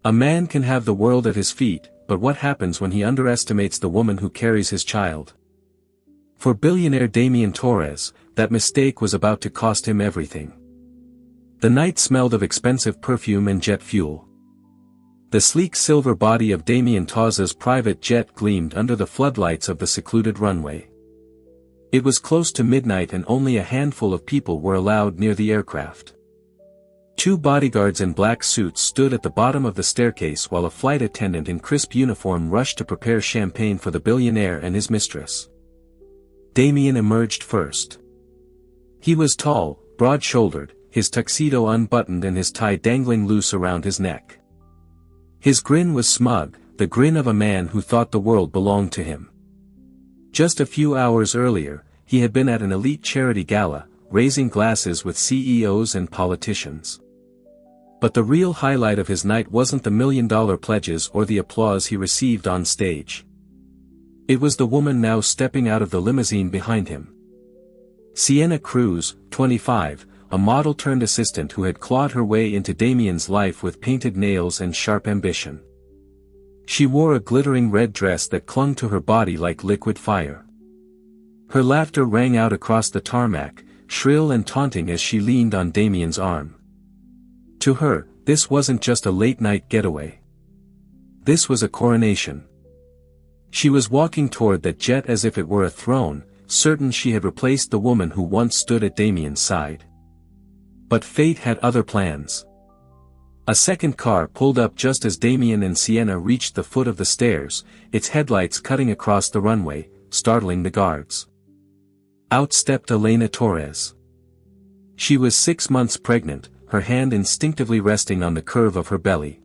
A man can have the world at his feet, but what happens when he underestimates the woman who carries his child? For billionaire Damian Torres, that mistake was about to cost him everything. The night smelled of expensive perfume and jet fuel. The sleek silver body of Damian Torres's private jet gleamed under the floodlights of the secluded runway. It was close to midnight and only a handful of people were allowed near the aircraft. 2 bodyguards in black suits stood at the bottom of the staircase while a flight attendant in crisp uniform rushed to prepare champagne for the billionaire and his mistress. Damian emerged first. He was tall, broad-shouldered, his tuxedo unbuttoned and his tie dangling loose around his neck. His grin was smug, the grin of a man who thought the world belonged to him. Just a few hours earlier, he had been at an elite charity gala, raising glasses with CEOs and politicians. But the real highlight of his night wasn't the $1 million pledges or the applause he received on stage. It was the woman now stepping out of the limousine behind him. Sienna Cruz, 25, a model-turned-assistant who had clawed her way into Damian's life with painted nails and sharp ambition. She wore a glittering red dress that clung to her body like liquid fire. Her laughter rang out across the tarmac, shrill and taunting as she leaned on Damian's arm. To her, this wasn't just a late-night getaway. This was a coronation. She was walking toward that jet as if it were a throne, certain she had replaced the woman who once stood at Damian's side. But fate had other plans. A second car pulled up just as Damian and Sienna reached the foot of the stairs, its headlights cutting across the runway, startling the guards. Out stepped Elena Torres. She was 6 months pregnant, her hand instinctively resting on the curve of her belly.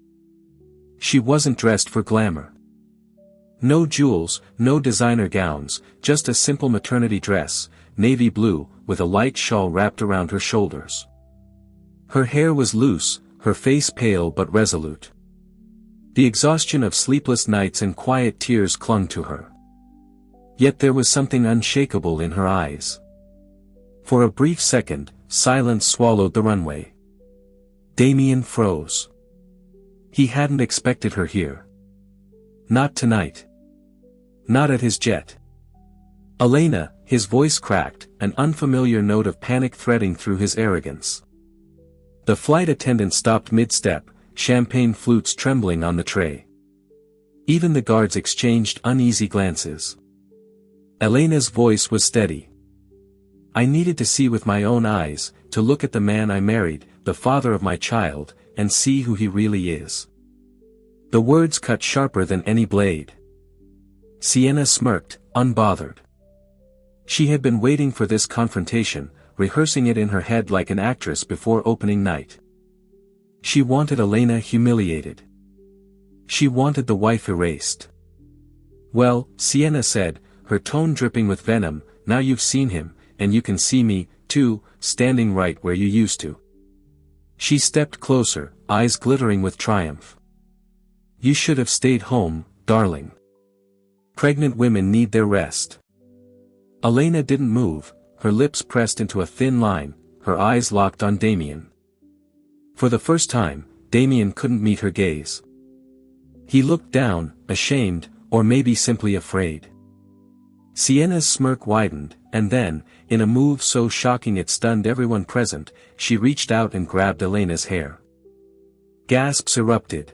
She wasn't dressed for glamour. No jewels, no designer gowns, just a simple maternity dress, navy blue, with a light shawl wrapped around her shoulders. Her hair was loose, her face pale but resolute. The exhaustion of sleepless nights and quiet tears clung to her. Yet there was something unshakable in her eyes. For a brief second, silence swallowed the runway. Damian froze. He hadn't expected her here. Not tonight. Not at his jet. Elena, his voice cracked, an unfamiliar note of panic threading through his arrogance. The flight attendant stopped mid-step, champagne flutes trembling on the tray. Even the guards exchanged uneasy glances. Elena's voice was steady. I needed to see with my own eyes, to look at the man I married, the father of my child, and see who he really is. The words cut sharper than any blade. Sienna smirked, unbothered. She had been waiting for this confrontation, rehearsing it in her head like an actress before opening night. She wanted Elena humiliated. She wanted the wife erased. Well, Sienna said, her tone dripping with venom, now you've seen him, and you can see me, too, standing right where you used to. She stepped closer, eyes glittering with triumph. You should have stayed home, darling. Pregnant women need their rest. Elena didn't move, her lips pressed into a thin line, her eyes locked on Damian. For the first time, Damian couldn't meet her gaze. He looked down, ashamed, or maybe simply afraid. Sienna's smirk widened, and then, in a move so shocking it stunned everyone present, she reached out and grabbed Elena's hair. Gasps erupted.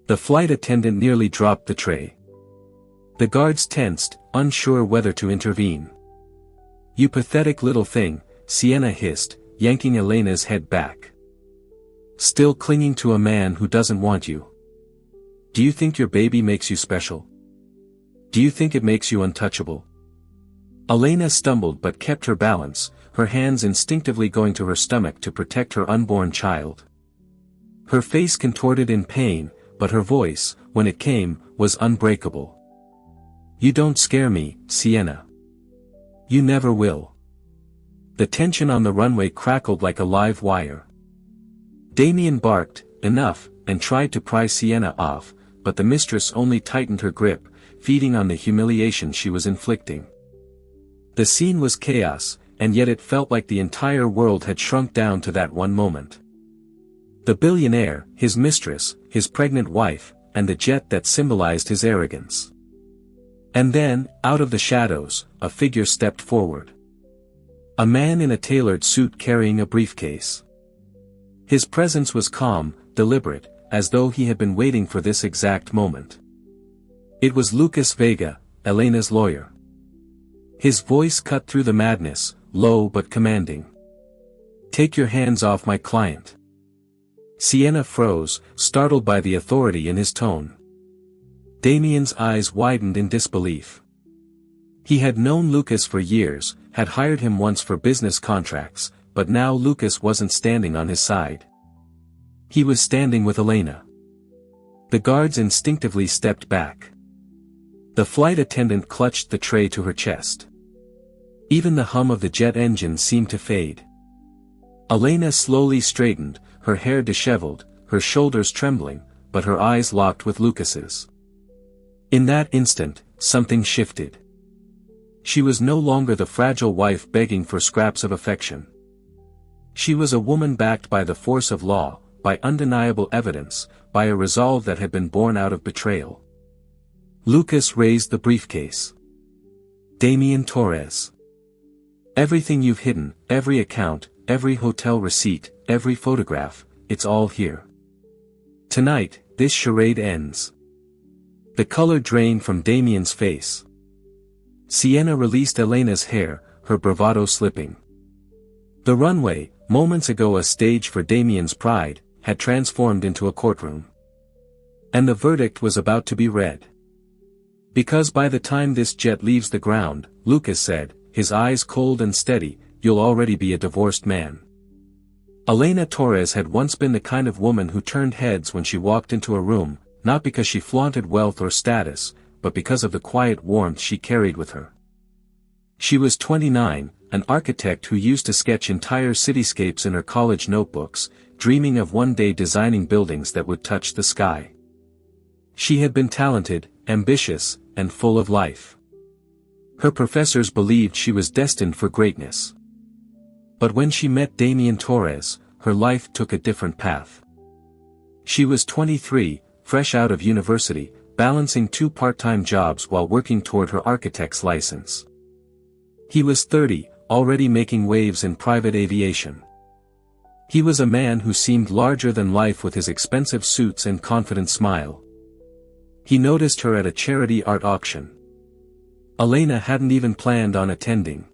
The flight attendant nearly dropped the tray. The guards tensed, unsure whether to intervene. You pathetic little thing, Sienna hissed, yanking Elena's head back. Still clinging to a man who doesn't want you. Do you think your baby makes you special? Do you think it makes you untouchable? Elena stumbled but kept her balance, her hands instinctively going to her stomach to protect her unborn child. Her face contorted in pain, but her voice, when it came, was unbreakable. You don't scare me, Sienna. You never will. The tension on the runway crackled like a live wire. Damian barked, enough, and tried to pry Sienna off, but the mistress only tightened her grip, feeding on the humiliation she was inflicting. The scene was chaos, and yet it felt like the entire world had shrunk down to that one moment. The billionaire, his mistress, his pregnant wife, and the jet that symbolized his arrogance. And then, out of the shadows, a figure stepped forward. A man in a tailored suit carrying a briefcase. His presence was calm, deliberate, as though he had been waiting for this exact moment. It was Lucas Vega, Elena's lawyer. His voice cut through the madness, low but commanding. "Take your hands off my client." Sienna froze, startled by the authority in his tone. Damien's eyes widened in disbelief. He had known Lucas for years, had hired him once for business contracts, but now Lucas wasn't standing on his side. He was standing with Elena. The guards instinctively stepped back. The flight attendant clutched the tray to her chest. Even the hum of the jet engine seemed to fade. Elena slowly straightened, her hair disheveled, her shoulders trembling, but her eyes locked with Lucas's. In that instant, something shifted. She was no longer the fragile wife begging for scraps of affection. She was a woman backed by the force of law, by undeniable evidence, by a resolve that had been born out of betrayal. Lucas raised the briefcase. "Damien Torres. Everything you've hidden, every account, every hotel receipt, every photograph, it's all here. Tonight, this charade ends." The color drained from Damien's face. Sienna released Elena's hair, her bravado slipping. The runway, moments ago a stage for Damien's pride, had transformed into a courtroom. And the verdict was about to be read. "Because by the time this jet leaves the ground," Lucas said, his eyes cold and steady, "you'll already be a divorced man." Elena Torres had once been the kind of woman who turned heads when she walked into a room, not because she flaunted wealth or status, but because of the quiet warmth she carried with her. She was 29, an architect who used to sketch entire cityscapes in her college notebooks, dreaming of one day designing buildings that would touch the sky. She had been talented, ambitious, and full of life. Her professors believed she was destined for greatness. But when she met Damien Torres, her life took a different path. She was 23, fresh out of university, balancing 2 part-time jobs while working toward her architect's license. He was 30, already making waves in private aviation. He was a man who seemed larger than life with his expensive suits and confident smile. He noticed her at a charity art auction. Elena hadn't even planned on attending.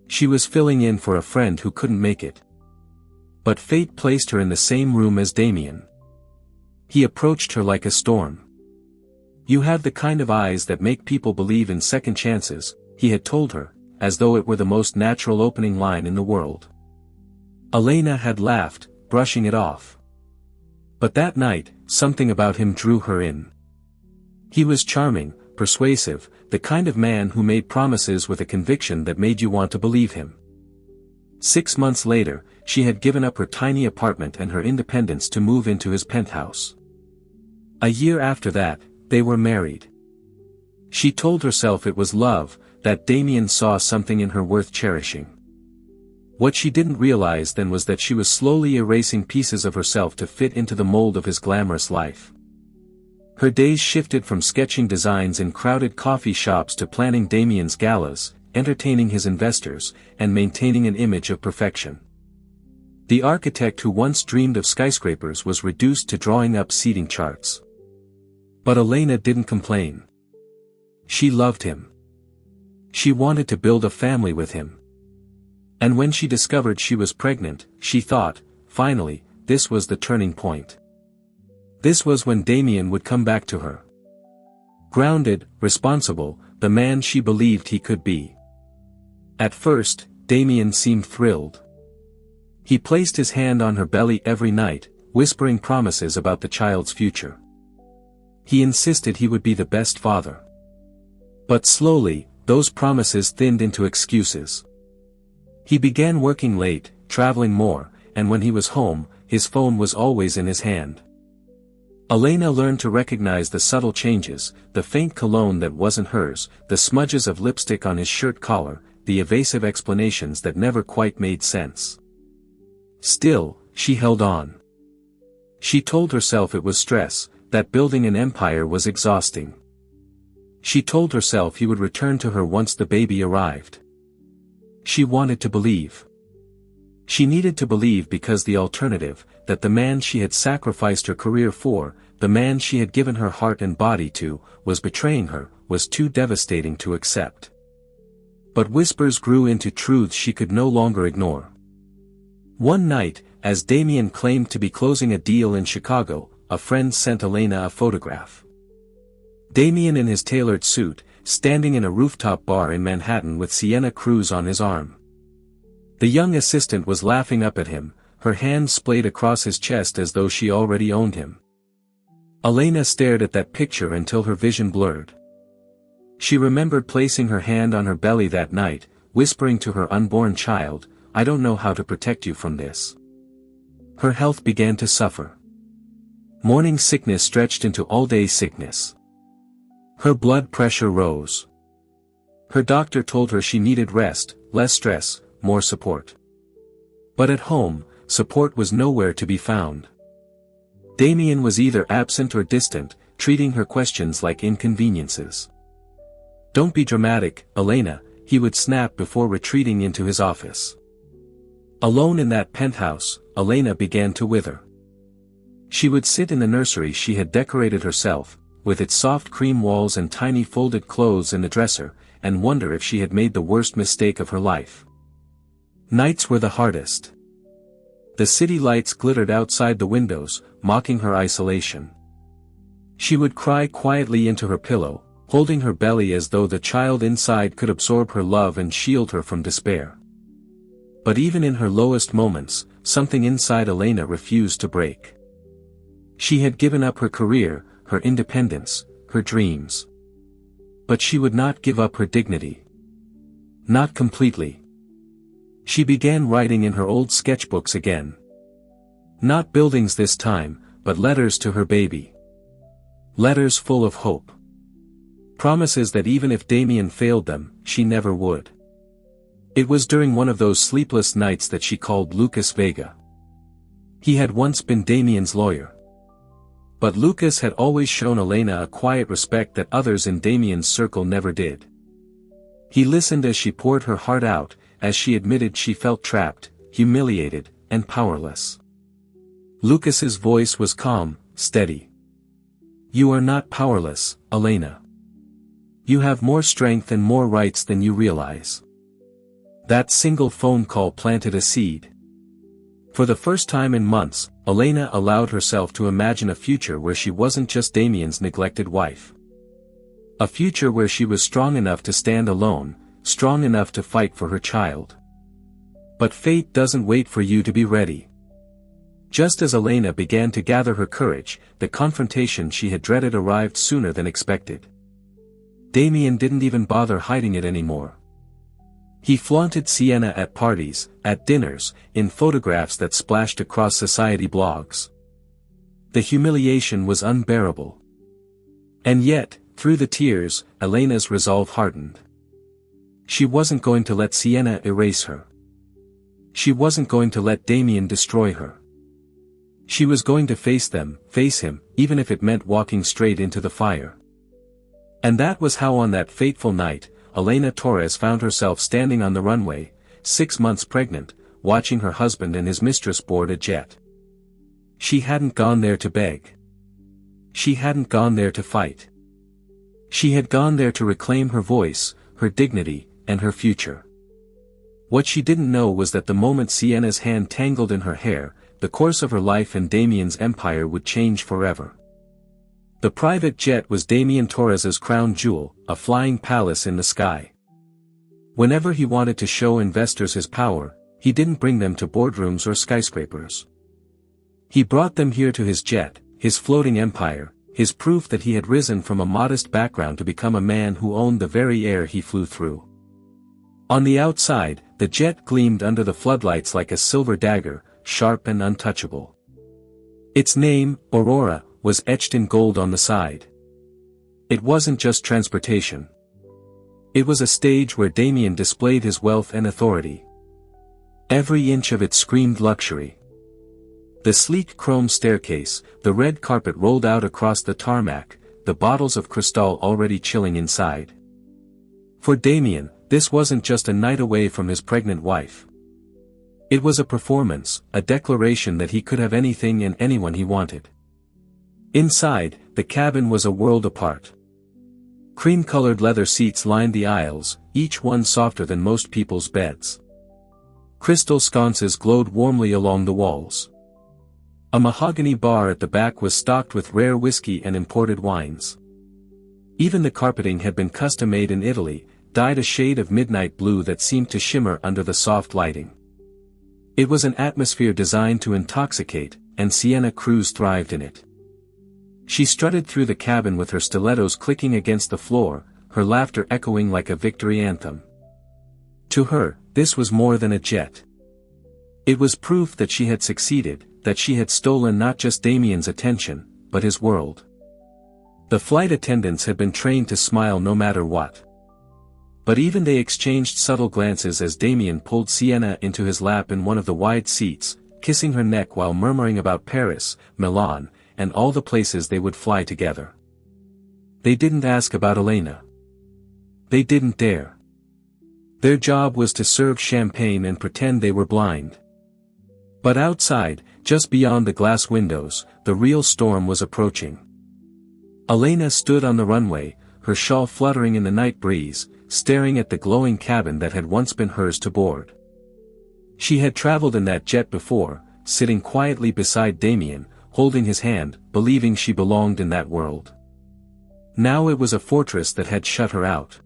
She was filling in for a friend who couldn't make it. But fate placed her in the same room as Damien. He approached her like a storm. "You have the kind of eyes that make people believe in second chances," he had told her, as though it were the most natural opening line in the world. Elena had laughed, brushing it off. But that night, something about him drew her in. He was charming, persuasive, the kind of man who made promises with a conviction that made you want to believe him. 6 months later, she had given up her tiny apartment and her independence to move into his penthouse. A year after that, they were married. She told herself it was love, that Damien saw something in her worth cherishing. What she didn't realize then was that she was slowly erasing pieces of herself to fit into the mold of his glamorous life. Her days shifted from sketching designs in crowded coffee shops to planning Damien's galas, entertaining his investors, and maintaining an image of perfection. The architect who once dreamed of skyscrapers was reduced to drawing up seating charts. But Elena didn't complain. She loved him. She wanted to build a family with him. And when she discovered she was pregnant, she thought, finally, this was the turning point. This was when Damien would come back to her. Grounded, responsible, the man she believed he could be. At first, Damien seemed thrilled. He placed his hand on her belly every night, whispering promises about the child's future. He insisted he would be the best father. But slowly, those promises thinned into excuses. He began working late, traveling more, and when he was home, his phone was always in his hand. Elena learned to recognize the subtle changes, the faint cologne that wasn't hers, the smudges of lipstick on his shirt collar, the evasive explanations that never quite made sense. Still, she held on. She told herself it was stress, that building an empire was exhausting. She told herself he would return to her once the baby arrived. She wanted to believe. She needed to believe because the alternative, that the man she had sacrificed her career for, the man she had given her heart and body to, was betraying her, was too devastating to accept. But whispers grew into truths she could no longer ignore. One night, as Damien claimed to be closing a deal in Chicago, a friend sent Elena a photograph. Damien in his tailored suit, standing in a rooftop bar in Manhattan with Sienna Cruz on his arm. The young assistant was laughing up at him, her hands splayed across his chest as though she already owned him. Elena stared at that picture until her vision blurred. She remembered placing her hand on her belly that night, whispering to her unborn child, "I don't know how to protect you from this." Her health began to suffer. Morning sickness stretched into all-day sickness. Her blood pressure rose. Her doctor told her she needed rest, less stress, more support. But at home, support was nowhere to be found. Damien was either absent or distant, treating her questions like inconveniences. "Don't be dramatic, Elena," he would snap before retreating into his office. Alone in that penthouse, Elena began to wither. She would sit in the nursery she had decorated herself, with its soft cream walls and tiny folded clothes in the dresser, and wonder if she had made the worst mistake of her life. Nights were the hardest. The city lights glittered outside the windows, mocking her isolation. She would cry quietly into her pillow, holding her belly as though the child inside could absorb her love and shield her from despair. But even in her lowest moments, something inside Elena refused to break. She had given up her career, her independence, her dreams. But she would not give up her dignity. Not completely. She began writing in her old sketchbooks again. Not buildings this time, but letters to her baby. Letters full of hope. Promises that even if Damien failed them, she never would. It was during one of those sleepless nights that she called Lucas Vega. He had once been Damien's lawyer. But Lucas had always shown Elena a quiet respect that others in Damien's circle never did. He listened as she poured her heart out, as she admitted she felt trapped, humiliated, and powerless. Lucas's voice was calm, steady. "You are not powerless, Elena. You have more strength and more rights than you realize." That single phone call planted a seed. For the first time in months, Elena allowed herself to imagine a future where she wasn't just Damien's neglected wife. A future where she was strong enough to stand alone, strong enough to fight for her child. But fate doesn't wait for you to be ready. Just as Elena began to gather her courage, the confrontation she had dreaded arrived sooner than expected. Damien didn't even bother hiding it anymore. He flaunted Sienna at parties, at dinners, in photographs that splashed across society blogs. The humiliation was unbearable. And yet, through the tears, Elena's resolve hardened. She wasn't going to let Sienna erase her. She wasn't going to let Damien destroy her. She was going to face them, face him, even if it meant walking straight into the fire. And that was how on that fateful night, Elena Torres found herself standing on the runway, 6 months pregnant, watching her husband and his mistress board a jet. She hadn't gone there to beg. She hadn't gone there to fight. She had gone there to reclaim her voice, her dignity, and her future. What she didn't know was that the moment Sienna's hand tangled in her hair, the course of her life and Damien's empire would change forever. The private jet was Damien Torres's crown jewel, a flying palace in the sky. Whenever he wanted to show investors his power, he didn't bring them to boardrooms or skyscrapers. He brought them here to his jet, his floating empire, his proof that he had risen from a modest background to become a man who owned the very air he flew through. On the outside, the jet gleamed under the floodlights like a silver dagger, sharp and untouchable. Its name, Aurora, was etched in gold on the side. It wasn't just transportation. It was a stage where Damien displayed his wealth and authority. Every inch of it screamed luxury. The sleek chrome staircase, the red carpet rolled out across the tarmac, the bottles of Cristal already chilling inside. For Damien, this wasn't just a night away from his pregnant wife. It was a performance, a declaration that he could have anything and anyone he wanted. Inside, the cabin was a world apart. Cream-colored leather seats lined the aisles, each one softer than most people's beds. Crystal sconces glowed warmly along the walls. A mahogany bar at the back was stocked with rare whiskey and imported wines. Even the carpeting had been custom-made in Italy, dyed a shade of midnight blue that seemed to shimmer under the soft lighting. It was an atmosphere designed to intoxicate, and Sienna Cruz thrived in it. She strutted through the cabin with her stilettos clicking against the floor, her laughter echoing like a victory anthem. To her, this was more than a jet. It was proof that she had succeeded, that she had stolen not just Damien's attention, but his world. The flight attendants had been trained to smile no matter what. But even they exchanged subtle glances as Damien pulled Sienna into his lap in one of the wide seats, kissing her neck while murmuring about Paris, Milan, and all the places they would fly together. They didn't ask about Elena. They didn't dare. Their job was to serve champagne and pretend they were blind. But outside, just beyond the glass windows, the real storm was approaching. Elena stood on the runway, her shawl fluttering in the night breeze, staring at the glowing cabin that had once been hers to board. She had traveled in that jet before, sitting quietly beside Damien, holding his hand, believing she belonged in that world. Now it was a fortress that had shut her out.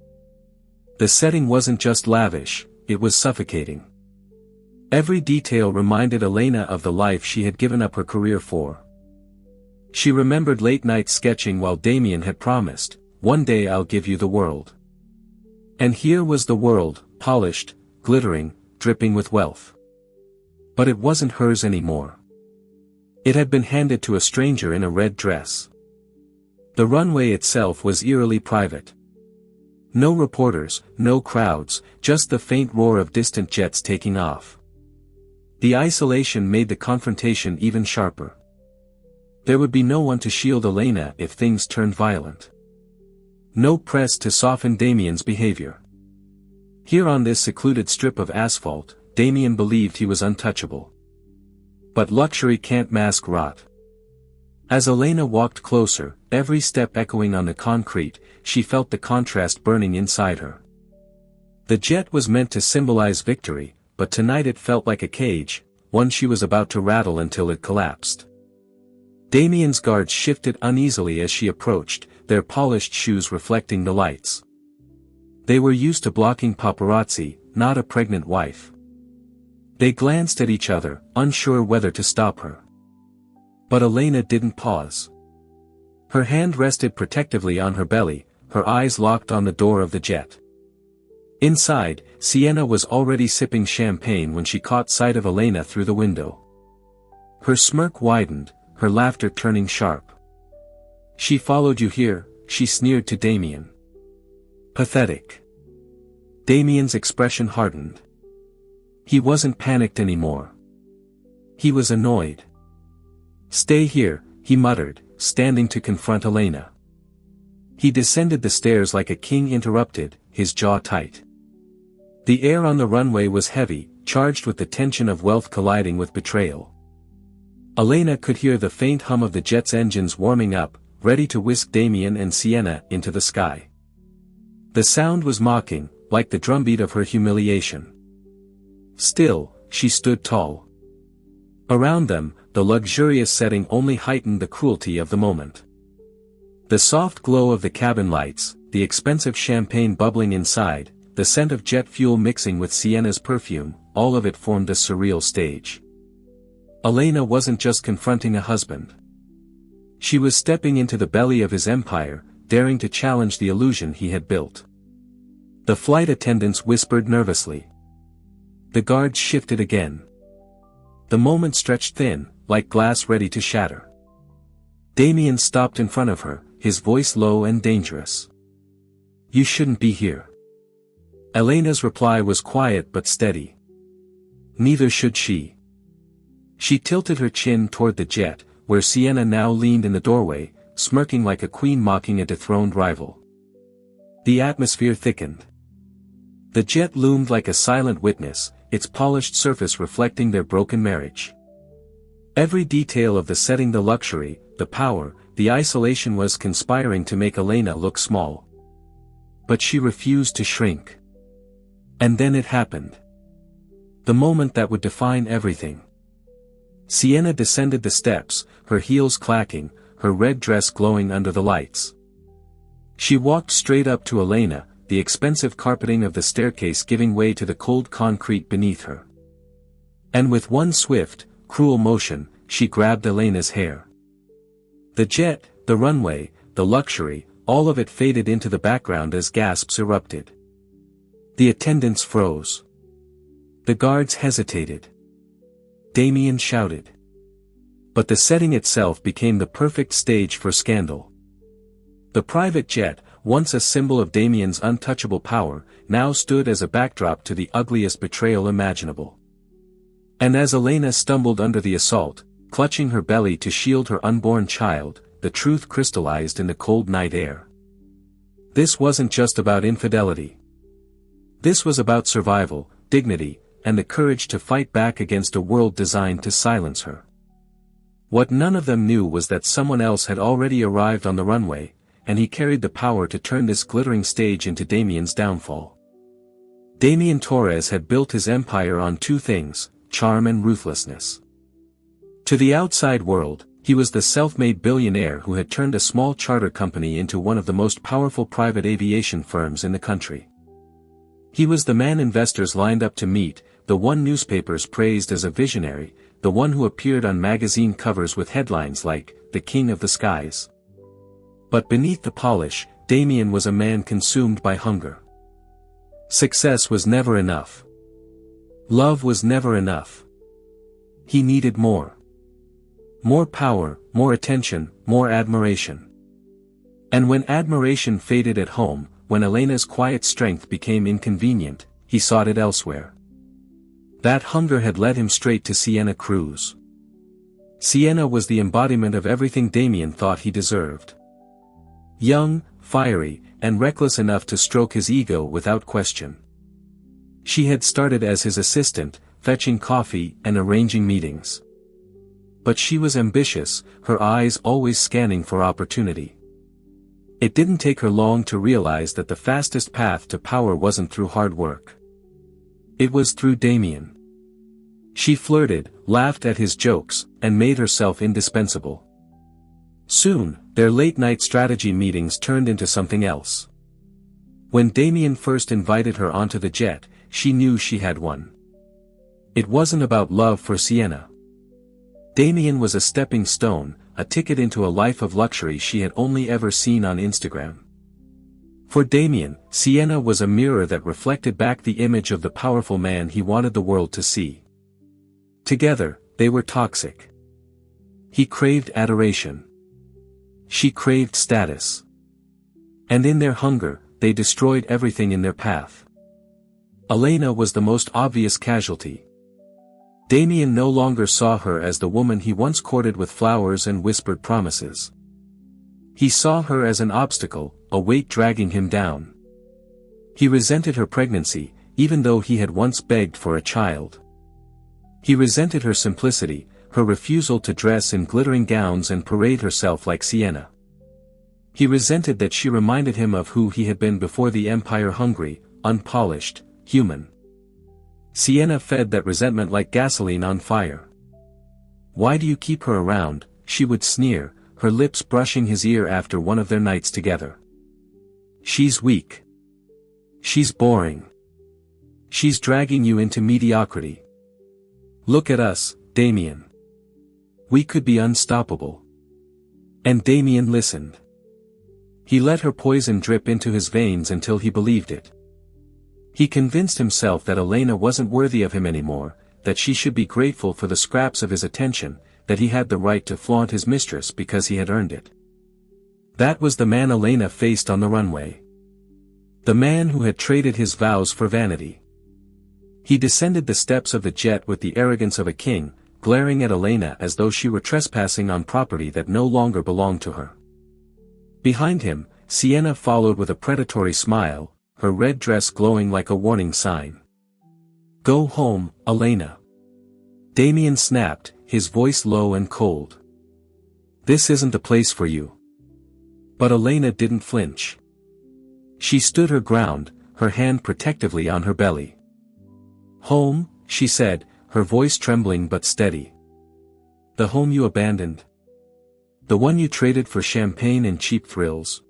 The setting wasn't just lavish, it was suffocating. Every detail reminded Elena of the life she had given up her career for. She remembered late-night sketching while Damien had promised, "One day I'll give you the world." And here was the world, polished, glittering, dripping with wealth. But it wasn't hers anymore. It had been handed to a stranger in a red dress. The runway itself was eerily private. No reporters, no crowds, just the faint roar of distant jets taking off. The isolation made the confrontation even sharper. There would be no one to shield Elena if things turned violent. No press to soften Damien's behavior. Here on this secluded strip of asphalt, Damien believed he was untouchable. But luxury can't mask rot. As Elena walked closer, every step echoing on the concrete, she felt the contrast burning inside her. The jet was meant to symbolize victory, but tonight it felt like a cage, one she was about to rattle until it collapsed. Damien's guards shifted uneasily as she approached, their polished shoes reflecting the lights. They were used to blocking paparazzi, not a pregnant wife. They glanced at each other, unsure whether to stop her. But Elena didn't pause. Her hand rested protectively on her belly, her eyes locked on the door of the jet. Inside, Sienna was already sipping champagne when she caught sight of Elena through the window. Her smirk widened, her laughter turning sharp. "She followed you here," she sneered to Damien. Pathetic. Damien's expression hardened. He wasn't panicked anymore. He was annoyed. "Stay here," he muttered, standing to confront Elena. He descended the stairs like a king interrupted, his jaw tight. The air on the runway was heavy, charged with the tension of wealth colliding with betrayal. Elena could hear the faint hum of the jet's engines warming up, ready to whisk Damien and Sienna into the sky. The sound was mocking, like the drumbeat of her humiliation. Still, she stood tall. Around them, the luxurious setting only heightened the cruelty of the moment. The soft glow of the cabin lights, the expensive champagne bubbling inside, the scent of jet fuel mixing with Sienna's perfume, all of it formed a surreal stage. Elena wasn't just confronting a husband. She was stepping into the belly of his empire, daring to challenge the illusion he had built. The flight attendants whispered nervously. The guards shifted again. The moment stretched thin, like glass ready to shatter. Damien stopped in front of her, his voice low and dangerous. "You shouldn't be here." Elena's reply was quiet but steady. "Neither should she." She tilted her chin toward the jet, where Sienna now leaned in the doorway, smirking like a queen mocking a dethroned rival. The atmosphere thickened. The jet loomed like a silent witness, its polished surface reflecting their broken marriage. Every detail of the setting, the luxury, the power, the isolation was conspiring to make Elena look small. But she refused to shrink. And then it happened. The moment that would define everything. Sienna descended the steps, her heels clacking, her red dress glowing under the lights. She walked straight up to Elena, the expensive carpeting of the staircase giving way to the cold concrete beneath her. And with one swift, cruel motion, she grabbed Elena's hair. The jet, the runway, the luxury, all of it faded into the background as gasps erupted. The attendants froze. The guards hesitated. Damien shouted. But the setting itself became the perfect stage for scandal. The private jet, once a symbol of Damien's untouchable power, now stood as a backdrop to the ugliest betrayal imaginable. And as Elena stumbled under the assault, clutching her belly to shield her unborn child, the truth crystallized in the cold night air. This wasn't just about infidelity. This was about survival, dignity, and the courage to fight back against a world designed to silence her. What none of them knew was that someone else had already arrived on the runway, and he carried the power to turn this glittering stage into Damien's downfall. Damien Torres had built his empire on two things, charm and ruthlessness. To the outside world, he was the self-made billionaire who had turned a small charter company into one of the most powerful private aviation firms in the country. He was the man investors lined up to meet, the one newspapers praised as a visionary, the one who appeared on magazine covers with headlines like, "The King of the Skies." But beneath the polish, Damien was a man consumed by hunger. Success was never enough. Love was never enough. He needed more. More power, more attention, more admiration. And when admiration faded at home, when Elena's quiet strength became inconvenient, he sought it elsewhere. That hunger had led him straight to Sienna Cruz. Sienna was the embodiment of everything Damien thought he deserved. Young, fiery, and reckless enough to stroke his ego without question. She had started as his assistant, fetching coffee and arranging meetings. But she was ambitious, her eyes always scanning for opportunity. It didn't take her long to realize that the fastest path to power wasn't through hard work. It was through Damien. She flirted, laughed at his jokes, and made herself indispensable. Soon, their late-night strategy meetings turned into something else. When Damien first invited her onto the jet, she knew she had won. It wasn't about love for Sienna. Damien was a stepping stone, a ticket into a life of luxury she had only ever seen on Instagram. For Damien, Sienna was a mirror that reflected back the image of the powerful man he wanted the world to see. Together, they were toxic. He craved adoration. She craved status. And in their hunger, they destroyed everything in their path. Elena was the most obvious casualty. Damien no longer saw her as the woman he once courted with flowers and whispered promises. He saw her as an obstacle, a weight dragging him down. He resented her pregnancy, even though he had once begged for a child. He resented her simplicity, her refusal to dress in glittering gowns and parade herself like Sienna. He resented that she reminded him of who he had been before the empire, hungry, unpolished, human. Sienna fed that resentment like gasoline on fire. "Why do you keep her around?" she would sneer, her lips brushing his ear after one of their nights together. "She's weak. She's boring. She's dragging you into mediocrity. Look at us, Damien. We could be unstoppable." And Damien listened. He let her poison drip into his veins until he believed it. He convinced himself that Elena wasn't worthy of him anymore, that she should be grateful for the scraps of his attention, that he had the right to flaunt his mistress because he had earned it. That was the man Elena faced on the runway. The man who had traded his vows for vanity. He descended the steps of the jet with the arrogance of a king, glaring at Elena as though she were trespassing on property that no longer belonged to her. Behind him, Sienna followed with a predatory smile, her red dress glowing like a warning sign. "Go home, Elena." Damien snapped, his voice low and cold. "This isn't the place for you." But Elena didn't flinch. She stood her ground, her hand protectively on her belly. "Home," she said, her voice trembling but steady. "The home you abandoned. The one you traded for champagne and cheap thrills."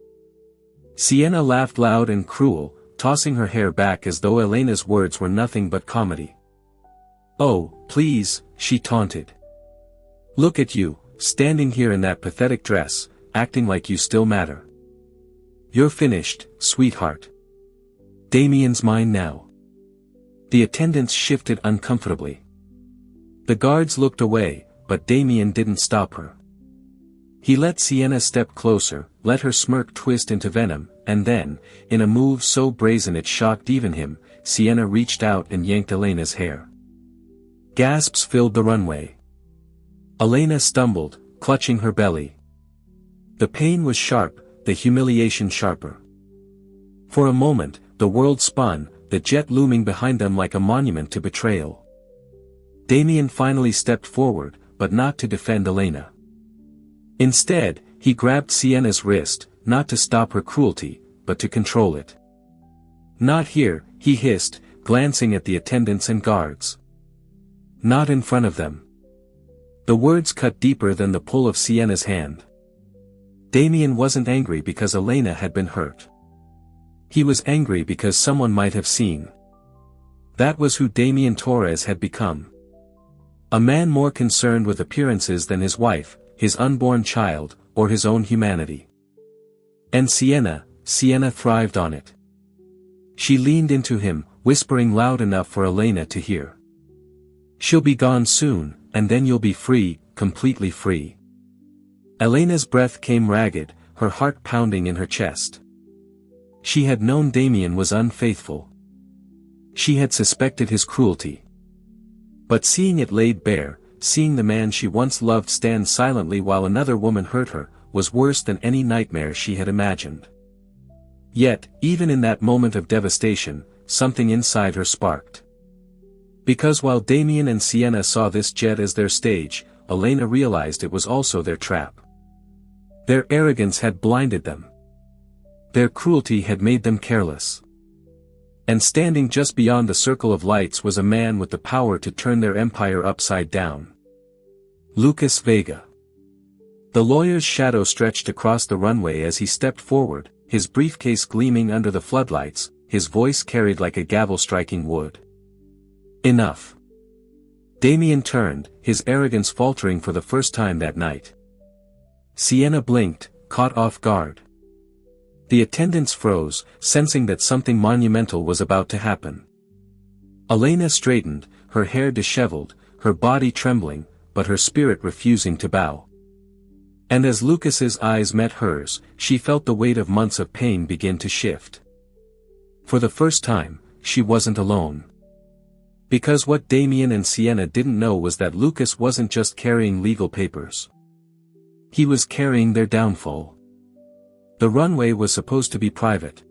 Sienna laughed loud and cruel, tossing her hair back as though Elena's words were nothing but comedy. "Oh, please," she taunted. "Look at you, standing here in that pathetic dress, acting like you still matter. You're finished, sweetheart. Damien's mine now." The attendants shifted uncomfortably. The guards looked away, but Damien didn't stop her. He let Sienna step closer, let her smirk twist into venom, and then, in a move so brazen it shocked even him, Sienna reached out and yanked Elena's hair. Gasps filled the runway. Elena stumbled, clutching her belly. The pain was sharp, the humiliation sharper. For a moment, the world spun, the jet looming behind them like a monument to betrayal. Damien finally stepped forward, but not to defend Elena. Instead, he grabbed Sienna's wrist, not to stop her cruelty, but to control it. "Not here," he hissed, glancing at the attendants and guards. "Not in front of them." The words cut deeper than the pull of Sienna's hand. Damien wasn't angry because Elena had been hurt. He was angry because someone might have seen. That was who Damien Torres had become. A man more concerned with appearances than his wife, his unborn child, or his own humanity. And Sienna thrived on it. She leaned into him, whispering loud enough for Elena to hear. "She'll be gone soon, and then you'll be free, completely free." Elena's breath came ragged, her heart pounding in her chest. She had known Damien was unfaithful. She had suspected his cruelty. But seeing it laid bare, seeing the man she once loved stand silently while another woman hurt her, was worse than any nightmare she had imagined. Yet, even in that moment of devastation, something inside her sparked. Because while Damien and Sienna saw this jet as their stage, Elena realized it was also their trap. Their arrogance had blinded them. Their cruelty had made them careless. And standing just beyond the circle of lights was a man with the power to turn their empire upside down. Lucas Vega. The lawyer's shadow stretched across the runway as he stepped forward, his briefcase gleaming under the floodlights, his voice carried like a gavel striking wood. "Enough." Damien turned, his arrogance faltering for the first time that night. Sienna blinked, caught off guard. The attendants froze, sensing that something monumental was about to happen. Elena straightened, her hair disheveled, her body trembling, but her spirit refusing to bow. And as Lucas's eyes met hers, she felt the weight of months of pain begin to shift. For the first time, she wasn't alone. Because what Damien and Sienna didn't know was that Lucas wasn't just carrying legal papers. He was carrying their downfall. The runway was supposed to be private.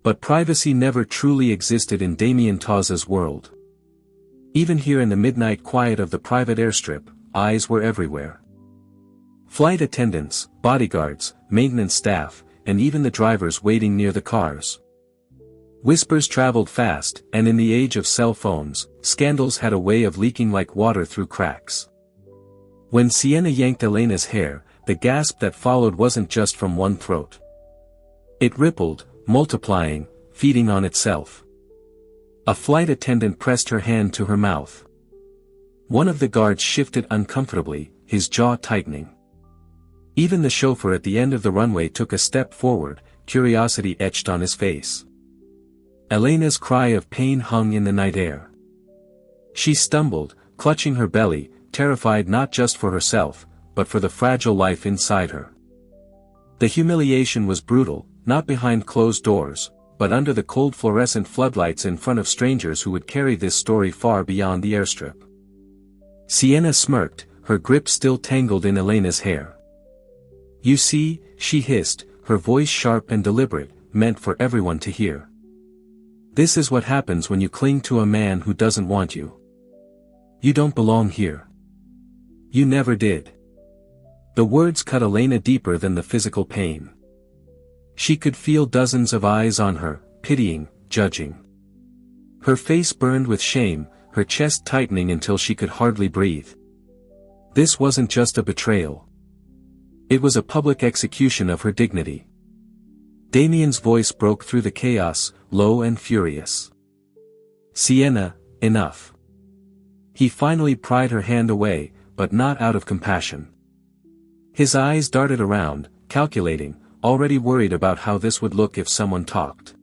But privacy never truly existed in Damien Toz's world. Even here in the midnight quiet of the private airstrip, eyes were everywhere. Flight attendants, bodyguards, maintenance staff, and even the drivers waiting near the cars. Whispers traveled fast, and in the age of cell phones, scandals had a way of leaking like water through cracks. When Sienna yanked Elena's hair, the gasp that followed wasn't just from one throat. It rippled, multiplying, feeding on itself. A flight attendant pressed her hand to her mouth. One of the guards shifted uncomfortably, his jaw tightening. Even the chauffeur at the end of the runway took a step forward, curiosity etched on his face. Elena's cry of pain hung in the night air. She stumbled, clutching her belly, terrified not just for herself, but for the fragile life inside her. The humiliation was brutal, not behind closed doors, but under the cold fluorescent floodlights in front of strangers who would carry this story far beyond the airstrip. Sienna smirked, her grip still tangled in Elena's hair. "You see," she hissed, her voice sharp and deliberate, meant for everyone to hear. "This is what happens when you cling to a man who doesn't want you. You don't belong here. You never did." The words cut Elena deeper than the physical pain. She could feel dozens of eyes on her, pitying, judging. Her face burned with shame, her chest tightening until she could hardly breathe. This wasn't just a betrayal. It was a public execution of her dignity. Damien's voice broke through the chaos, low and furious. "Sienna, enough." He finally pried her hand away, but not out of compassion. His eyes darted around, calculating, already worried about how this would look if someone talked.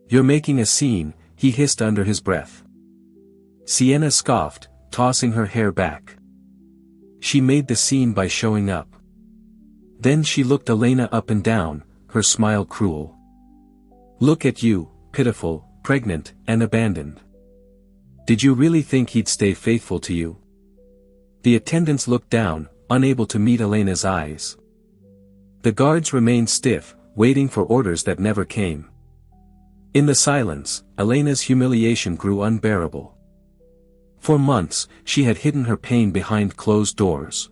"You're making a scene," he hissed under his breath. Sienna scoffed, tossing her hair back. She made the scene by showing up. Then she looked Elena up and down, her smile cruel. "Look at you, pitiful, pregnant, and abandoned. Did you really think he'd stay faithful to you?" The attendants looked down, unable to meet Elena's eyes. The guards remained stiff, waiting for orders that never came. In the silence, Elena's humiliation grew unbearable. For months, she had hidden her pain behind closed doors.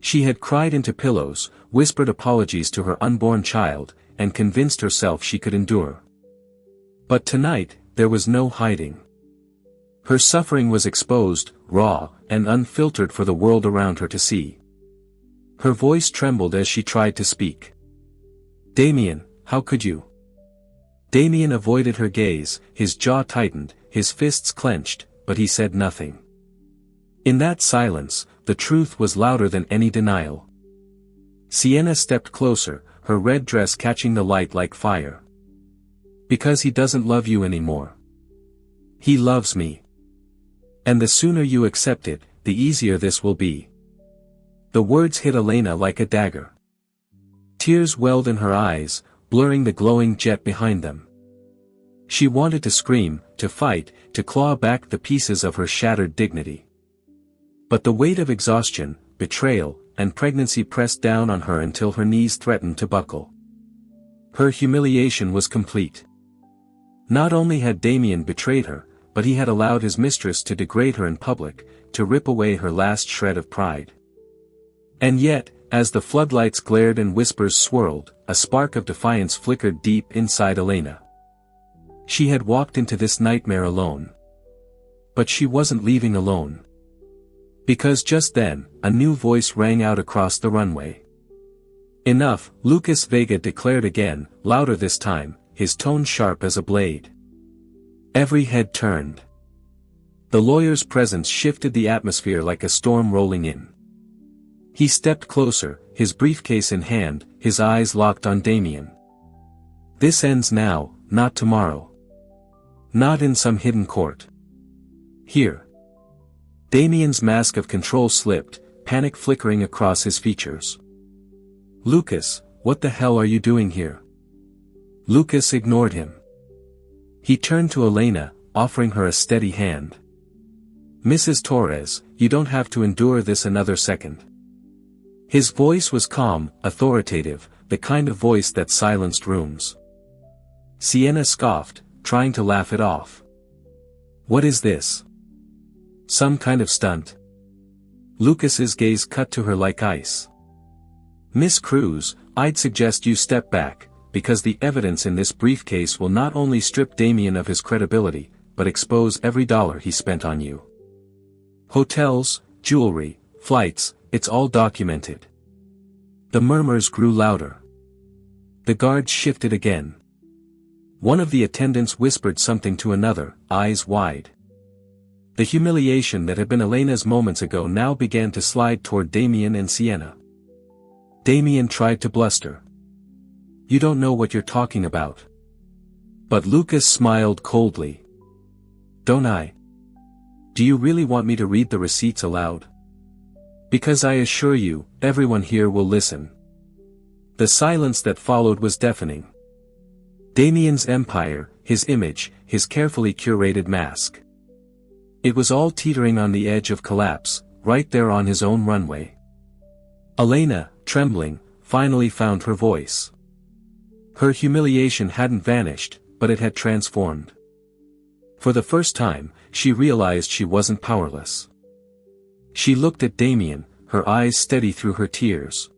She had cried into pillows, whispered apologies to her unborn child, and convinced herself she could endure. But tonight, there was no hiding. Her suffering was exposed, raw, and unfiltered for the world around her to see. Her voice trembled as she tried to speak. "Damien, how could you?" Damien avoided her gaze, his jaw tightened, his fists clenched, but he said nothing. In that silence, the truth was louder than any denial. Sienna stepped closer, her red dress catching the light like fire. "Because he doesn't love you anymore. He loves me. And the sooner you accept it, the easier this will be." The words hit Elena like a dagger. Tears welled in her eyes, blurring the glowing jet behind them. She wanted to scream, to fight, to claw back the pieces of her shattered dignity. But the weight of exhaustion, betrayal, and pregnancy pressed down on her until her knees threatened to buckle. Her humiliation was complete. Not only had Damien betrayed her, but he had allowed his mistress to degrade her in public, to rip away her last shred of pride. And yet, as the floodlights glared and whispers swirled, a spark of defiance flickered deep inside Elena. She had walked into this nightmare alone. But she wasn't leaving alone. Because just then, a new voice rang out across the runway. "Enough," Lucas Vega declared again, louder this time, his tone sharp as a blade. Every head turned. The lawyer's presence shifted the atmosphere like a storm rolling in. He stepped closer, his briefcase in hand, his eyes locked on Damien. "This ends now, not tomorrow. Not in some hidden court. Here." Damien's mask of control slipped, panic flickering across his features. "Lucas, what the hell are you doing here?" Lucas ignored him. He turned to Elena, offering her a steady hand. "Mrs. Torres, you don't have to endure this another second." His voice was calm, authoritative, the kind of voice that silenced rooms. Sienna scoffed, trying to laugh it off. "What is this? Some kind of stunt?" Lucas's gaze cut to her like ice. "Miss Cruz, I'd suggest you step back, because the evidence in this briefcase will not only strip Damien of his credibility, but expose every dollar he spent on you. Hotels, jewelry, flights, it's all documented." The murmurs grew louder. The guards shifted again. One of the attendants whispered something to another, eyes wide. The humiliation that had been Elena's moments ago now began to slide toward Damien and Sienna. Damien tried to bluster. "You don't know what you're talking about." But Lucas smiled coldly. "Don't I? Do you really want me to read the receipts aloud? Because I assure you, everyone here will listen." The silence that followed was deafening. Damien's empire, his image, his carefully curated mask. It was all teetering on the edge of collapse, right there on his own runway. Elena, trembling, finally found her voice. Her humiliation hadn't vanished, but it had transformed. For the first time, she realized she wasn't powerless. She looked at Damien, her eyes steady through her tears.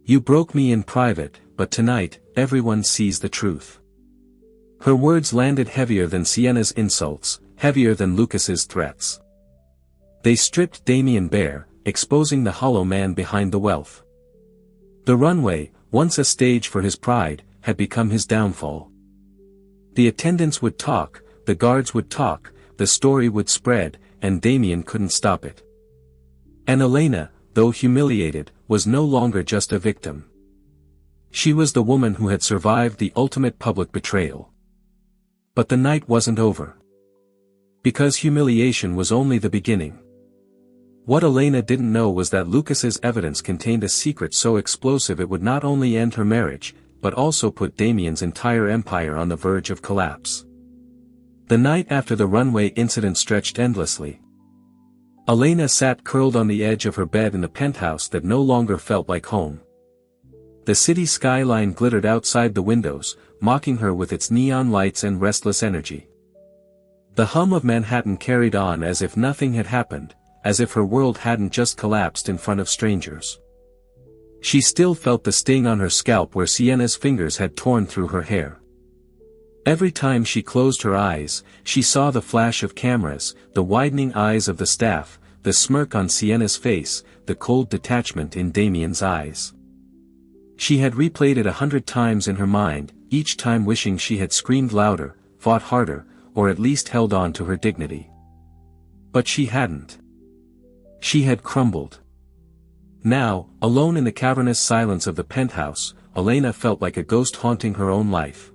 "You broke me in private, but tonight, everyone sees the truth." Her words landed heavier than Sienna's insults, heavier than Lucas's threats. They stripped Damien bare, exposing the hollow man behind the wealth. The runway, once a stage for his pride, had become his downfall. The attendants would talk, the guards would talk, the story would spread, and Damien couldn't stop it. And Elena, though humiliated, was no longer just a victim. She was the woman who had survived the ultimate public betrayal. But the night wasn't over. Because humiliation was only the beginning. What Elena didn't know was that Lucas's evidence contained a secret so explosive it would not only end her marriage, but also put Damien's entire empire on the verge of collapse. The night after the runway incident stretched endlessly. Elena sat curled on the edge of her bed in the penthouse that no longer felt like home. The city skyline glittered outside the windows, mocking her with its neon lights and restless energy. The hum of Manhattan carried on as if nothing had happened, as if her world hadn't just collapsed in front of strangers. She still felt the sting on her scalp where Sienna's fingers had torn through her hair. Every time she closed her eyes, she saw the flash of cameras, the widening eyes of the staff, the smirk on Sienna's face, the cold detachment in Damien's eyes. She had replayed it 100 times in her mind, each time wishing she had screamed louder, fought harder, or at least held on to her dignity. But she hadn't. She had crumbled. Now, alone in the cavernous silence of the penthouse, Elena felt like a ghost haunting her own life.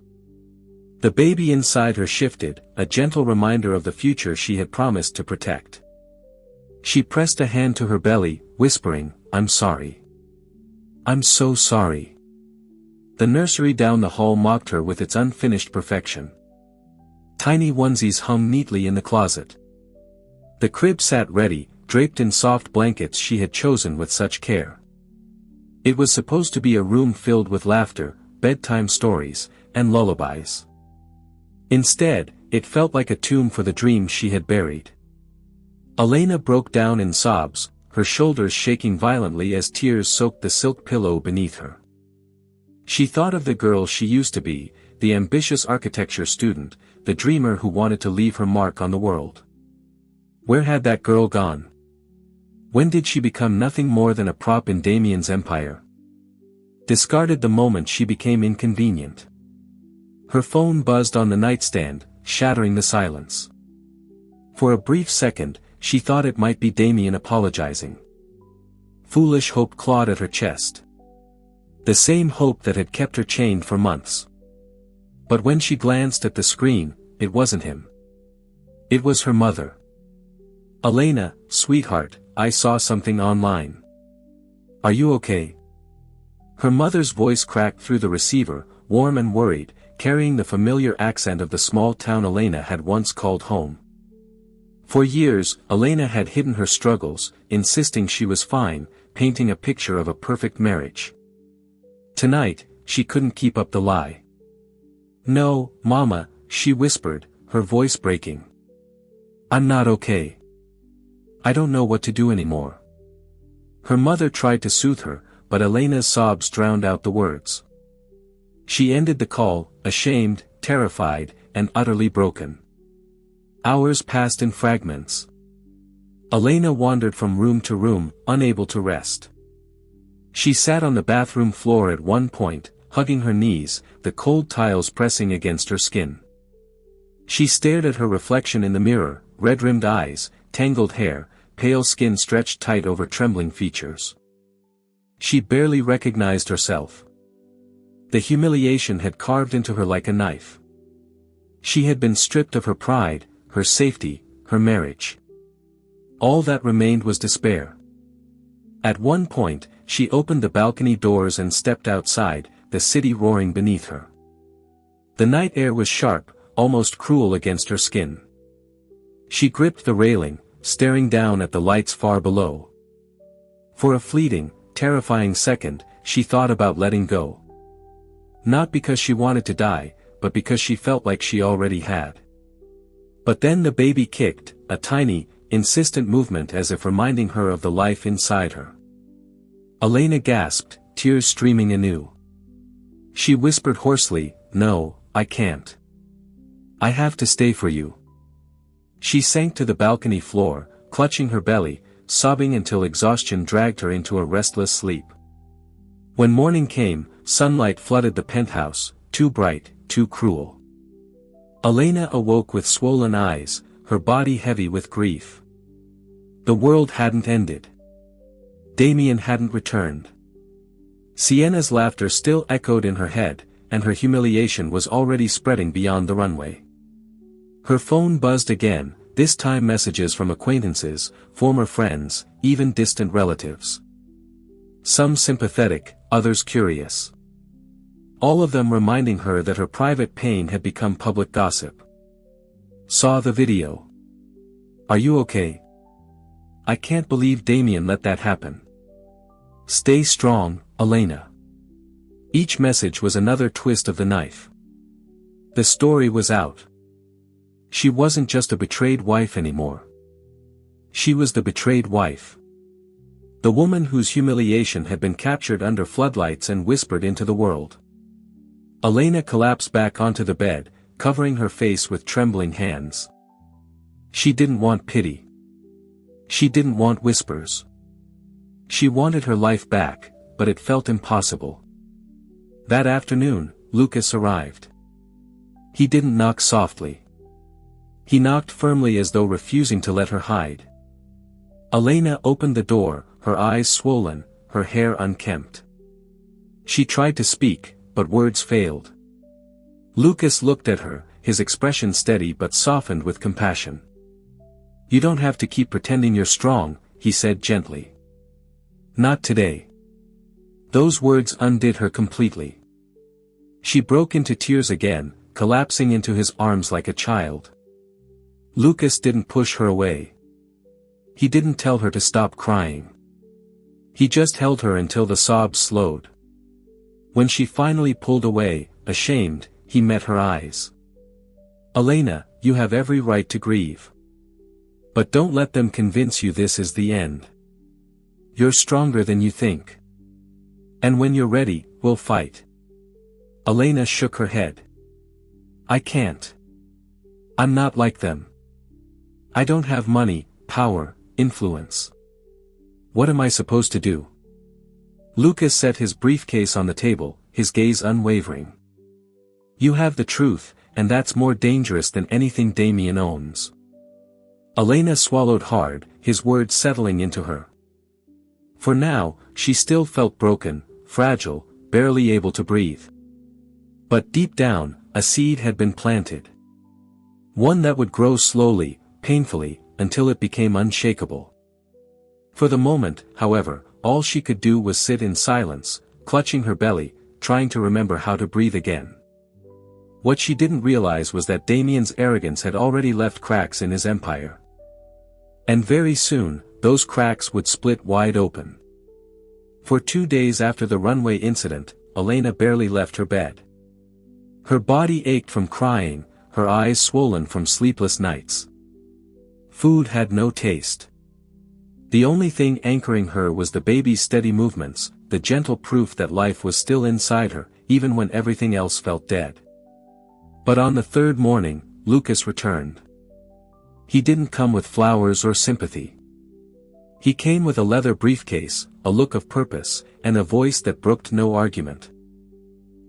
The baby inside her shifted, a gentle reminder of the future she had promised to protect. She pressed a hand to her belly, whispering, "I'm sorry. I'm so sorry." The nursery down the hall mocked her with its unfinished perfection. Tiny onesies hung neatly in the closet. The crib sat ready, draped in soft blankets she had chosen with such care. It was supposed to be a room filled with laughter, bedtime stories, and lullabies. Instead, it felt like a tomb for the dreams she had buried. Elena broke down in sobs, her shoulders shaking violently as tears soaked the silk pillow beneath her. She thought of the girl she used to be, the ambitious architecture student, the dreamer who wanted to leave her mark on the world. Where had that girl gone? When did she become nothing more than a prop in Damien's empire? Discarded the moment she became inconvenient. Her phone buzzed on the nightstand, shattering the silence. For a brief second, she thought it might be Damien apologizing. Foolish hope clawed at her chest. The same hope that had kept her chained for months. But when she glanced at the screen, it wasn't him. It was her mother. "Elena, sweetheart, I saw something online. Are you okay?" Her mother's voice cracked through the receiver, warm and worried, carrying the familiar accent of the small town Elena had once called home. For years, Elena had hidden her struggles, insisting she was fine, painting a picture of a perfect marriage. Tonight, she couldn't keep up the lie. "No, Mama," she whispered, her voice breaking. "I'm not okay. I don't know what to do anymore." Her mother tried to soothe her, but Elena's sobs drowned out the words. She ended the call, ashamed, terrified, and utterly broken. Hours passed in fragments. Elena wandered from room to room, unable to rest. She sat on the bathroom floor at one point, hugging her knees, the cold tiles pressing against her skin. She stared at her reflection in the mirror, red-rimmed eyes, tangled hair, pale skin stretched tight over trembling features. She barely recognized herself. The humiliation had carved into her like a knife. She had been stripped of her pride, her safety, her marriage. All that remained was despair. At one point, she opened the balcony doors and stepped outside, the city roaring beneath her. The night air was sharp, almost cruel against her skin. She gripped the railing, staring down at the lights far below. For a fleeting, terrifying second, she thought about letting go. Not because she wanted to die, but because she felt like she already had. But then the baby kicked, a tiny, insistent movement as if reminding her of the life inside her. Elena gasped, tears streaming anew. She whispered hoarsely, "No, I can't. I have to stay for you." She sank to the balcony floor, clutching her belly, sobbing until exhaustion dragged her into a restless sleep. When morning came, sunlight flooded the penthouse, too bright, too cruel. Elena awoke with swollen eyes, her body heavy with grief. The world hadn't ended. Damien hadn't returned. Sienna's laughter still echoed in her head, and her humiliation was already spreading beyond the runway. Her phone buzzed again, this time messages from acquaintances, former friends, even distant relatives. Some sympathetic, others curious. All of them reminding her that her private pain had become public gossip. Saw the video. Are you okay? I can't believe Damien let that happen. Stay strong, Elena. Each message was another twist of the knife. The story was out. She wasn't just a betrayed wife anymore. She was the betrayed wife. The woman whose humiliation had been captured under floodlights and whispered into the world. Elena collapsed back onto the bed, covering her face with trembling hands. She didn't want pity. She didn't want whispers. She wanted her life back, but it felt impossible. That afternoon, Lucas arrived. He didn't knock softly. He knocked firmly as though refusing to let her hide. Elena opened the door, her eyes swollen, her hair unkempt. She tried to speak, but words failed. Lucas looked at her, his expression steady but softened with compassion. "You don't have to keep pretending you're strong," he said gently. "Not today." Those words undid her completely. She broke into tears again, collapsing into his arms like a child. Lucas didn't push her away. He didn't tell her to stop crying. He just held her until the sobs slowed. When she finally pulled away, ashamed, he met her eyes. "Elena, you have every right to grieve. But don't let them convince you this is the end. You're stronger than you think. And when you're ready, we'll fight." Elena shook her head. "I can't. I'm not like them. I don't have money, power, influence. What am I supposed to do?" Lucas set his briefcase on the table, his gaze unwavering. "You have the truth, and that's more dangerous than anything Damien owns." Elena swallowed hard, his words settling into her. For now, she still felt broken, fragile, barely able to breathe. But deep down, a seed had been planted. One that would grow slowly, painfully, until it became unshakable. For the moment, however, all she could do was sit in silence, clutching her belly, trying to remember how to breathe again. What she didn't realize was that Damien's arrogance had already left cracks in his empire. And very soon, those cracks would split wide open. For 2 days after the runway incident, Elena barely left her bed. Her body ached from crying, her eyes swollen from sleepless nights. Food had no taste. The only thing anchoring her was the baby's steady movements, the gentle proof that life was still inside her, even when everything else felt dead. But on the third morning, Lucas returned. He didn't come with flowers or sympathy. He came with a leather briefcase, a look of purpose, and a voice that brooked no argument.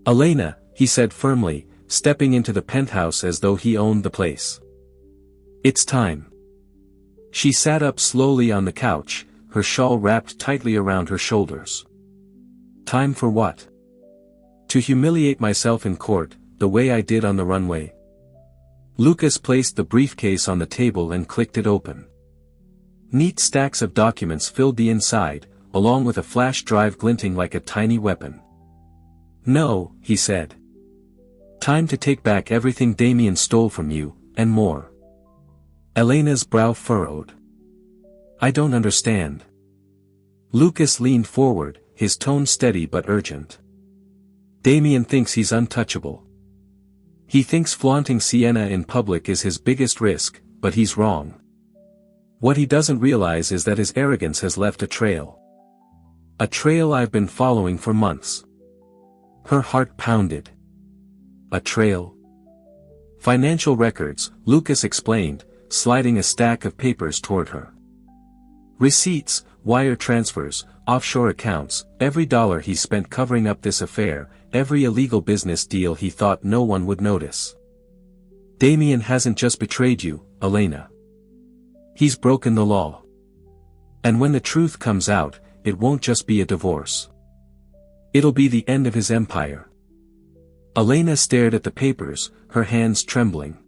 "Elena," he said firmly, stepping into the penthouse as though he owned the place. "It's time." She sat up slowly on the couch, her shawl wrapped tightly around her shoulders. "Time for what?" "To humiliate myself in court, the way I did on the runway." Lucas placed the briefcase on the table and clicked it open. Neat stacks of documents filled the inside, along with a flash drive glinting like a tiny weapon. "No," he said. "Time to take back everything Damien stole from you, and more." Elena's brow furrowed. I don't understand. Lucas leaned forward, his tone steady but urgent. Damien thinks he's untouchable. He thinks flaunting Sienna in public is his biggest risk, but he's wrong. What he doesn't realize is that his arrogance has left a trail. A trail I've been following for months. Her heart pounded. A trail? Financial records, Lucas explained, sliding a stack of papers toward her. Receipts, wire transfers, offshore accounts, every dollar he spent covering up this affair, every illegal business deal he thought no one would notice. Damien hasn't just betrayed you, Elena. He's broken the law. And when the truth comes out, it won't just be a divorce. It'll be the end of his empire. Elena stared at the papers, her hands trembling.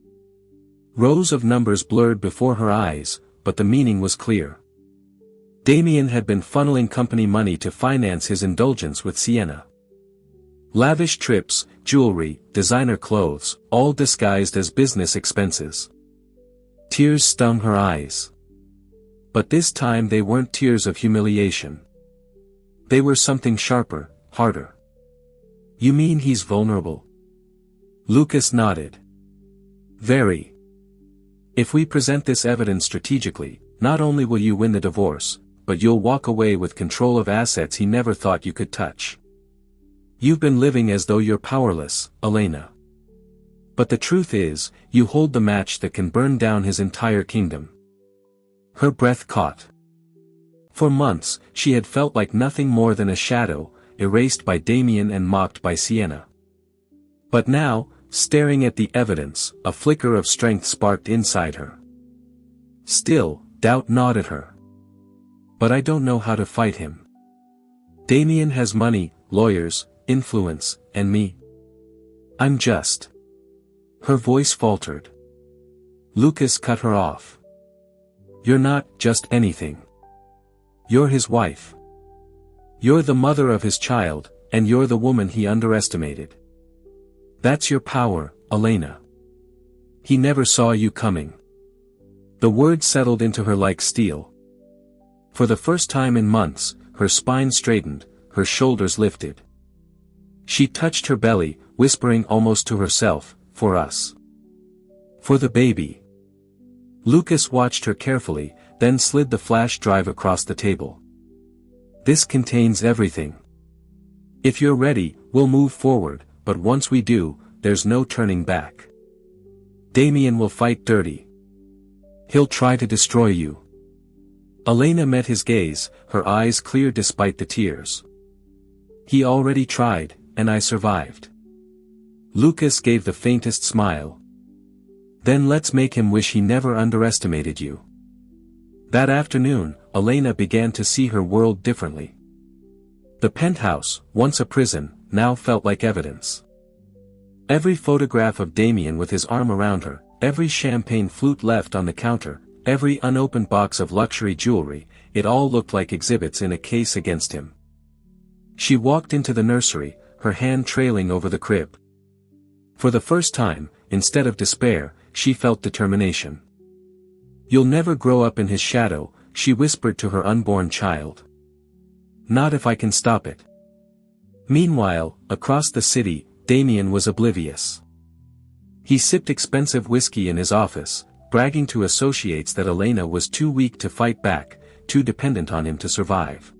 Rows of numbers blurred before her eyes, but the meaning was clear. Damien had been funneling company money to finance his indulgence with Sienna. Lavish trips, jewelry, designer clothes, all disguised as business expenses. Tears stung her eyes. But this time they weren't tears of humiliation. They were something sharper, harder. You mean he's vulnerable? Lucas nodded. Very. If we present this evidence strategically, not only will you win the divorce, but you'll walk away with control of assets he never thought you could touch. You've been living as though you're powerless, Elena. But the truth is, you hold the match that can burn down his entire kingdom. Her breath caught. For months, she had felt like nothing more than a shadow, erased by Damien and mocked by Sienna. But now, staring at the evidence, a flicker of strength sparked inside her. Still, doubt gnawed at her. But I don't know how to fight him. Damien has money, lawyers, influence, and me. I'm just. Her voice faltered. Lucas cut her off. You're not just anything. You're his wife. You're the mother of his child, and you're the woman he underestimated. That's your power, Elena. He never saw you coming. The words settled into her like steel. For the first time in months, her spine straightened, her shoulders lifted. She touched her belly, whispering almost to herself, for us. For the baby. Lucas watched her carefully, then slid the flash drive across the table. This contains everything. If you're ready, we'll move forward, but once we do, there's no turning back. Damien will fight dirty. He'll try to destroy you. Elena met his gaze, her eyes clear despite the tears. He already tried, and I survived. Lucas gave the faintest smile. Then let's make him wish he never underestimated you. That afternoon, Elena began to see her world differently. The penthouse, once a prison, now felt like evidence. Every photograph of Damien with his arm around her, every champagne flute left on the counter, every unopened box of luxury jewelry, it all looked like exhibits in a case against him. She walked into the nursery, her hand trailing over the crib. For the first time, instead of despair, she felt determination. You'll never grow up in his shadow, she whispered to her unborn child. Not if I can stop it. Meanwhile, across the city, Damien was oblivious. He sipped expensive whiskey in his office, bragging to associates that Elena was too weak to fight back, too dependent on him to survive.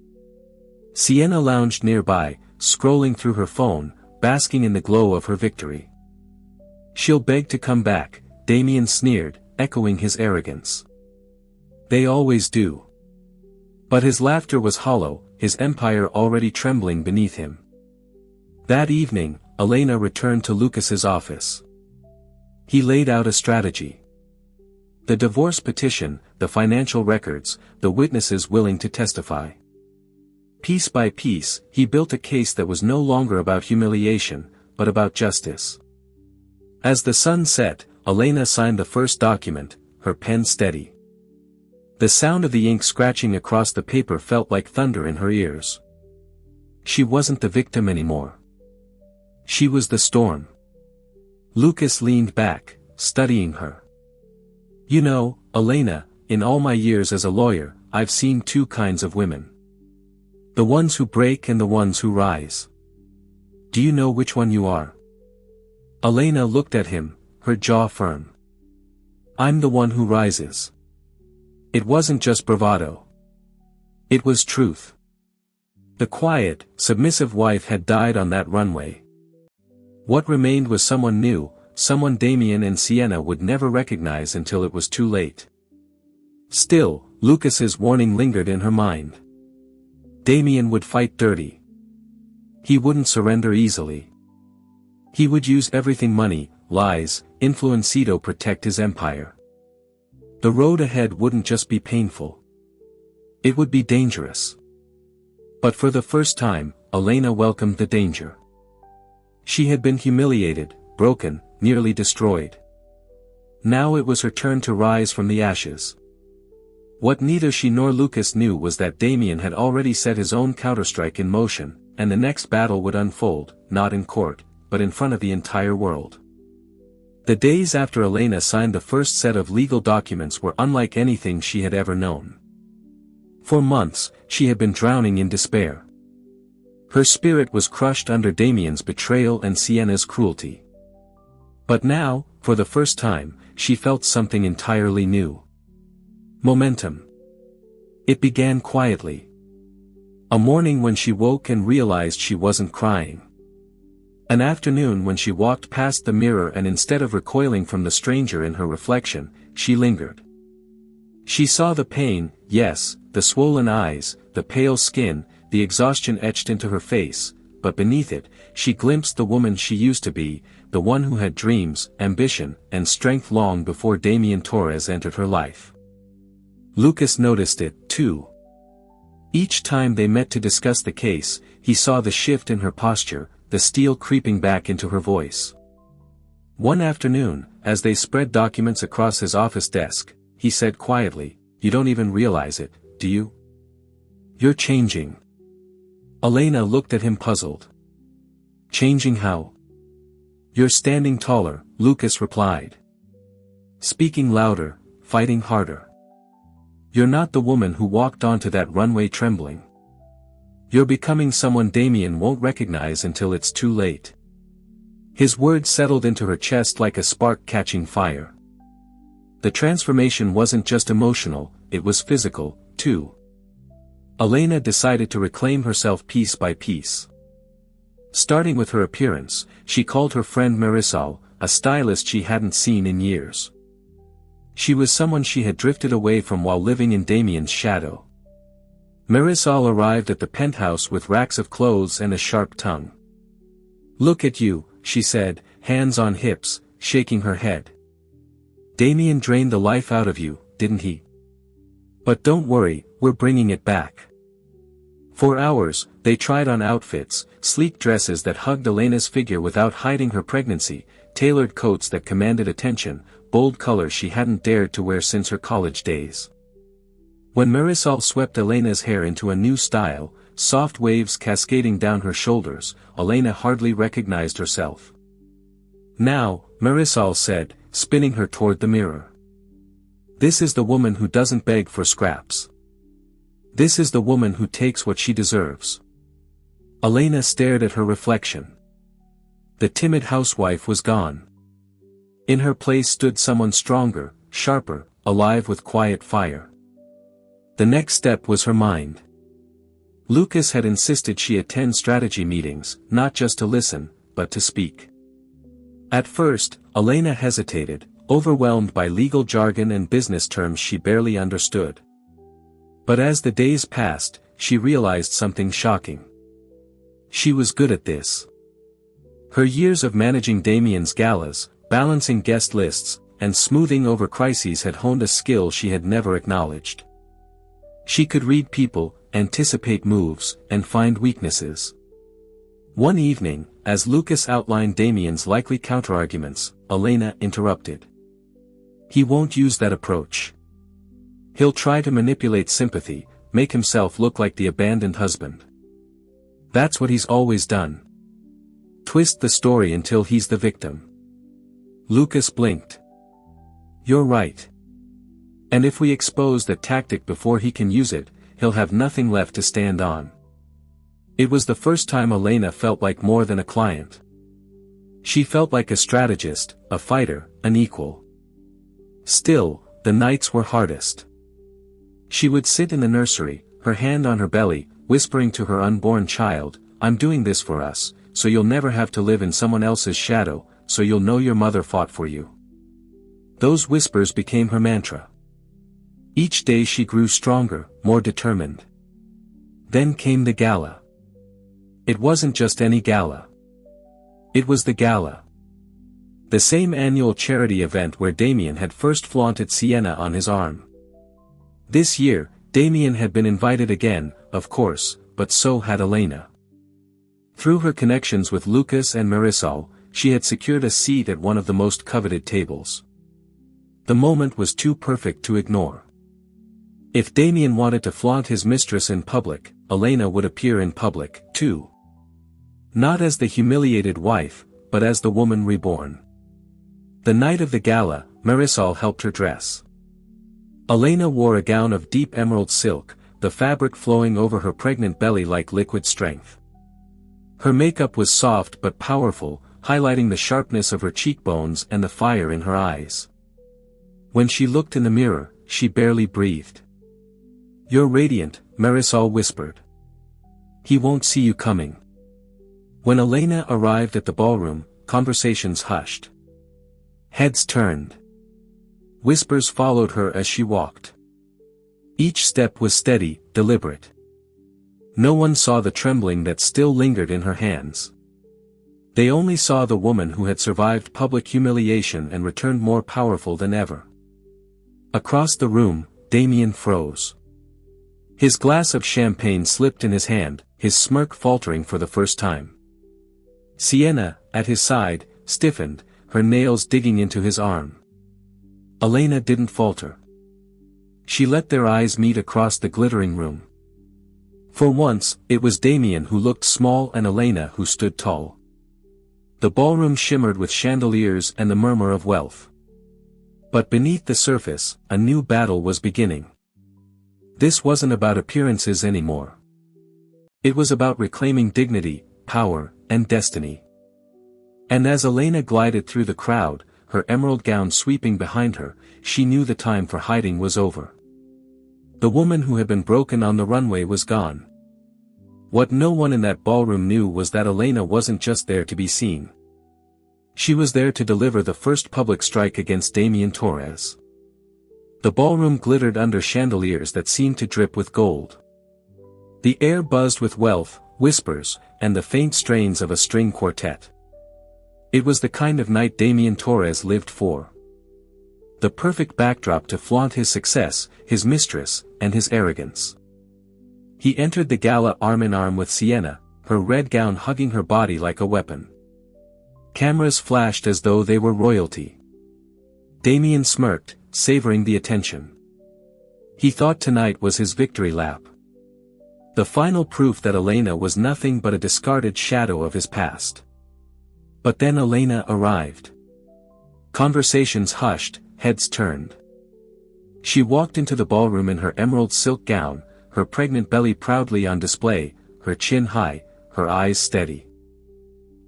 Sienna lounged nearby, scrolling through her phone, basking in the glow of her victory. She'll beg to come back, Damien sneered, echoing his arrogance. They always do. But his laughter was hollow, his empire already trembling beneath him. That evening, Elena returned to Lucas's office. He laid out a strategy. The divorce petition, the financial records, the witnesses willing to testify. Piece by piece, he built a case that was no longer about humiliation, but about justice. As the sun set, Elena signed the first document, her pen steady. The sound of the ink scratching across the paper felt like thunder in her ears. She wasn't the victim anymore. She was the storm. Lucas leaned back, studying her. You know, Elena, in all my years as a lawyer, I've seen two kinds of women. The ones who break and the ones who rise. Do you know which one you are? Elena looked at him, her jaw firm. I'm the one who rises. It wasn't just bravado. It was truth. The quiet, submissive wife had died on that runway. What remained was someone new, someone Damien and Sienna would never recognize until it was too late. Still, Lucas's warning lingered in her mind. Damien would fight dirty. He wouldn't surrender easily. He would use everything: money, lies, influence to protect his empire. The road ahead wouldn't just be painful. It would be dangerous. But for the first time, Elena welcomed the danger. She had been humiliated, broken, nearly destroyed. Now it was her turn to rise from the ashes. What neither she nor Lucas knew was that Damien had already set his own counterstrike in motion, and the next battle would unfold, not in court, but in front of the entire world. The days after Elena signed the first set of legal documents were unlike anything she had ever known. For months, she had been drowning in despair. Her spirit was crushed under Damien's betrayal and Sienna's cruelty. But now, for the first time, she felt something entirely new. Momentum. It began quietly. A morning when she woke and realized she wasn't crying. An afternoon when she walked past the mirror and instead of recoiling from the stranger in her reflection, she lingered. She saw the pain, yes, the swollen eyes, the pale skin, the exhaustion etched into her face, but beneath it, she glimpsed the woman she used to be, the one who had dreams, ambition, and strength long before Damien Torres entered her life. Lucas noticed it, too. Each time they met to discuss the case, he saw the shift in her posture, the steel creeping back into her voice. One afternoon, as they spread documents across his office desk, he said quietly, "You don't even realize it, do you? You're changing." Elena looked at him puzzled. "Changing how?" "You're standing taller," Lucas replied. "Speaking louder, fighting harder. You're not the woman who walked onto that runway trembling. You're becoming someone Damien won't recognize until it's too late." His words settled into her chest like a spark catching fire. The transformation wasn't just emotional, it was physical, too. Elena decided to reclaim herself piece by piece. Starting with her appearance, she called her friend Marisol, a stylist she hadn't seen in years. She was someone she had drifted away from while living in Damien's shadow. Marisol arrived at the penthouse with racks of clothes and a sharp tongue. "Look at you," she said, hands on hips, shaking her head. "Damien drained the life out of you, didn't he? But don't worry, we're bringing it back." For hours, they tried on outfits, sleek dresses that hugged Elena's figure without hiding her pregnancy, tailored coats that commanded attention, bold colors she hadn't dared to wear since her college days. When Marisol swept Elena's hair into a new style, soft waves cascading down her shoulders, Elena hardly recognized herself. "Now," Marisol said, spinning her toward the mirror. "This is the woman who doesn't beg for scraps. This is the woman who takes what she deserves." Elena stared at her reflection. The timid housewife was gone. In her place stood someone stronger, sharper, alive with quiet fire. The next step was her mind. Lucas had insisted she attend strategy meetings, not just to listen, but to speak. At first, Elena hesitated, overwhelmed by legal jargon and business terms she barely understood. But as the days passed, she realized something shocking. She was good at this. Her years of managing Damien's galas, balancing guest lists, and smoothing over crises had honed a skill she had never acknowledged. She could read people, anticipate moves, and find weaknesses. One evening, as Lucas outlined Damien's likely counterarguments, Elena interrupted. "He won't use that approach. He'll try to manipulate sympathy, make himself look like the abandoned husband. That's what he's always done. Twist the story until he's the victim." Lucas blinked. "You're right. And if we expose that tactic before he can use it, he'll have nothing left to stand on. It was the first time Elena felt like more than a client. She felt like a strategist, a fighter, an equal. Still, the nights were hardest. She would sit in the nursery, her hand on her belly, whispering to her unborn child, "I'm doing this for us, so you'll never have to live in someone else's shadow, so you'll know your mother fought for you." Those whispers became her mantra. Each day she grew stronger, more determined. Then came the gala. It wasn't just any gala. It was the gala. The same annual charity event where Damien had first flaunted Sienna on his arm. This year, Damien had been invited again, of course, but so had Elena. Through her connections with Lucas and Marisol, she had secured a seat at one of the most coveted tables. The moment was too perfect to ignore. If Damien wanted to flaunt his mistress in public, Elena would appear in public, too. Not as the humiliated wife, but as the woman reborn. The night of the gala, Marisol helped her dress. Elena wore a gown of deep emerald silk, the fabric flowing over her pregnant belly like liquid strength. Her makeup was soft but powerful, highlighting the sharpness of her cheekbones and the fire in her eyes. When she looked in the mirror, she barely breathed. "You're radiant," Marisol whispered. "He won't see you coming." When Elena arrived at the ballroom, conversations hushed. Heads turned. Whispers followed her as she walked. Each step was steady, deliberate. No one saw the trembling that still lingered in her hands. They only saw the woman who had survived public humiliation and returned more powerful than ever. Across the room, Damien froze. His glass of champagne slipped in his hand, his smirk faltering for the first time. Sienna, at his side, stiffened, her nails digging into his arm. Elena didn't falter. She let their eyes meet across the glittering room. For once, it was Damien who looked small and Elena who stood tall. The ballroom shimmered with chandeliers and the murmur of wealth. But beneath the surface, a new battle was beginning. This wasn't about appearances anymore. It was about reclaiming dignity, power, and destiny. And as Elena glided through the crowd, her emerald gown sweeping behind her, she knew the time for hiding was over. The woman who had been broken on the runway was gone. What no one in that ballroom knew was that Elena wasn't just there to be seen. She was there to deliver the first public strike against Damien Torres. The ballroom glittered under chandeliers that seemed to drip with gold. The air buzzed with wealth, whispers, and the faint strains of a string quartet. It was the kind of night Damien Torres lived for. The perfect backdrop to flaunt his success, his mistress, and his arrogance. He entered the gala arm in arm with Sienna, her red gown hugging her body like a weapon. Cameras flashed as though they were royalty. Damien smirked, savoring the attention. He thought tonight was his victory lap. The final proof that Elena was nothing but a discarded shadow of his past. But then Elena arrived. Conversations hushed, heads turned. She walked into the ballroom in her emerald silk gown, her pregnant belly proudly on display, her chin high, her eyes steady.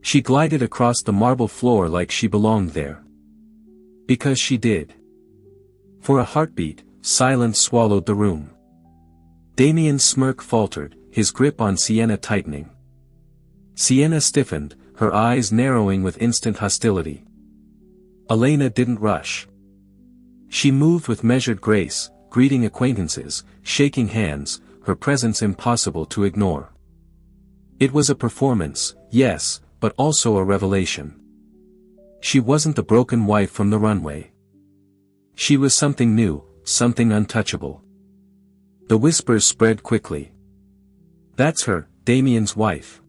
She glided across the marble floor like she belonged there. Because she did. For a heartbeat, silence swallowed the room. Damien's smirk faltered, his grip on Sienna tightening. Sienna stiffened, her eyes narrowing with instant hostility. Elena didn't rush. She moved with measured grace, greeting acquaintances, shaking hands, her presence impossible to ignore. It was a performance, yes, but also a revelation. She wasn't the broken wife from the runway. She was something new, something untouchable. The whispers spread quickly. "That's her, Damien's wife.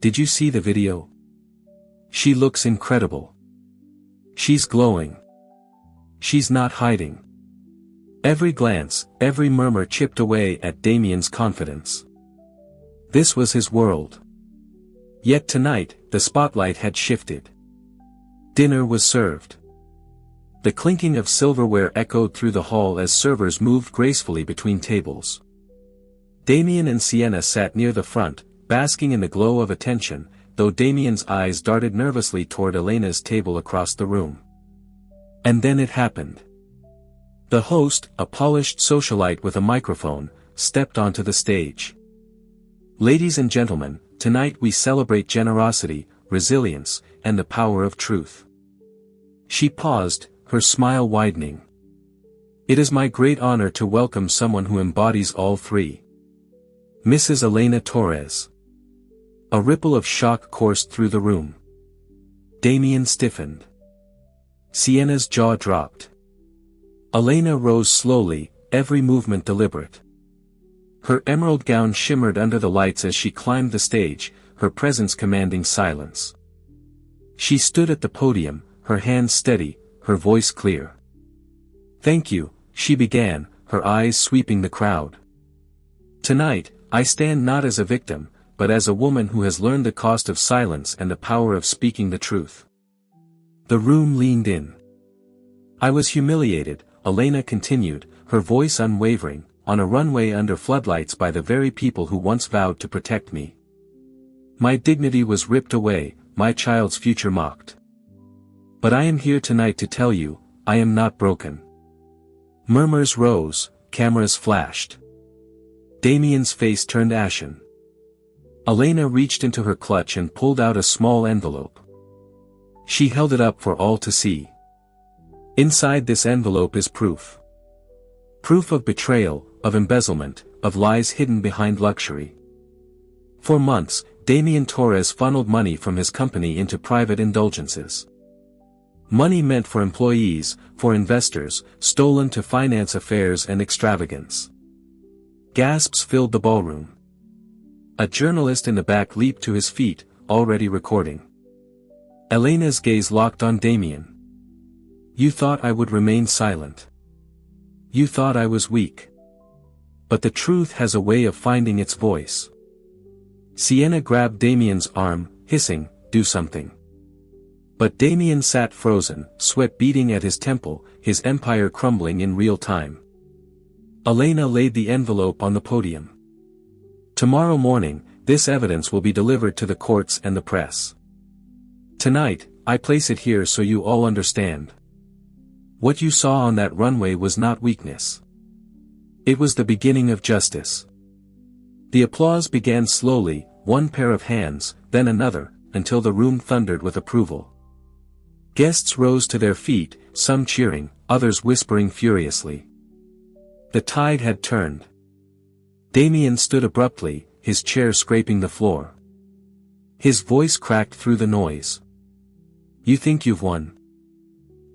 Did you see the video? She looks incredible. She's glowing. She's not hiding." Every glance, every murmur chipped away at Damien's confidence. This was his world. Yet tonight, the spotlight had shifted. Dinner was served. The clinking of silverware echoed through the hall as servers moved gracefully between tables. Damien and Sienna sat near the front, basking in the glow of attention, though Damien's eyes darted nervously toward Elena's table across the room. And then it happened. The host, a polished socialite with a microphone, stepped onto the stage. "Ladies and gentlemen, tonight we celebrate generosity, resilience, and the power of truth." She paused, her smile widening. "It is my great honor to welcome someone who embodies all three. Mrs. Elena Torres." A ripple of shock coursed through the room. Damien stiffened. Sienna's jaw dropped. Elena rose slowly, every movement deliberate. Her emerald gown shimmered under the lights as she climbed the stage, her presence commanding silence. She stood at the podium, her hands steady, her voice clear. "Thank you," she began, her eyes sweeping the crowd. "Tonight, I stand not as a victim, but as a woman who has learned the cost of silence and the power of speaking the truth." The room leaned in. "I was humiliated," Elena continued, her voice unwavering, "on a runway under floodlights by the very people who once vowed to protect me. My dignity was ripped away, my child's future mocked. But I am here tonight to tell you, I am not broken." Murmurs rose, cameras flashed. Damien's face turned ashen. Elena reached into her clutch and pulled out a small envelope. She held it up for all to see. Inside this envelope is proof. Proof of betrayal, of embezzlement, of lies hidden behind luxury. For months, Damien Torres funneled money from his company into private indulgences. Money meant for employees, for investors, stolen to finance affairs and extravagance. Gasps filled the ballroom. A journalist in the back leaped to his feet, already recording. Elena's gaze locked on Damien. "You thought I would remain silent. You thought I was weak. But the truth has a way of finding its voice." Sienna grabbed Damien's arm, hissing, "Do something." But Damien sat frozen, sweat beading at his temple, his empire crumbling in real time. Elena laid the envelope on the podium. "Tomorrow morning, this evidence will be delivered to the courts and the press. Tonight, I place it here so you all understand. What you saw on that runway was not weakness. It was the beginning of justice." The applause began slowly, one pair of hands, then another, until the room thundered with approval. Guests rose to their feet, some cheering, others whispering furiously. The tide had turned. Damien stood abruptly, his chair scraping the floor. His voice cracked through the noise. "You think you've won?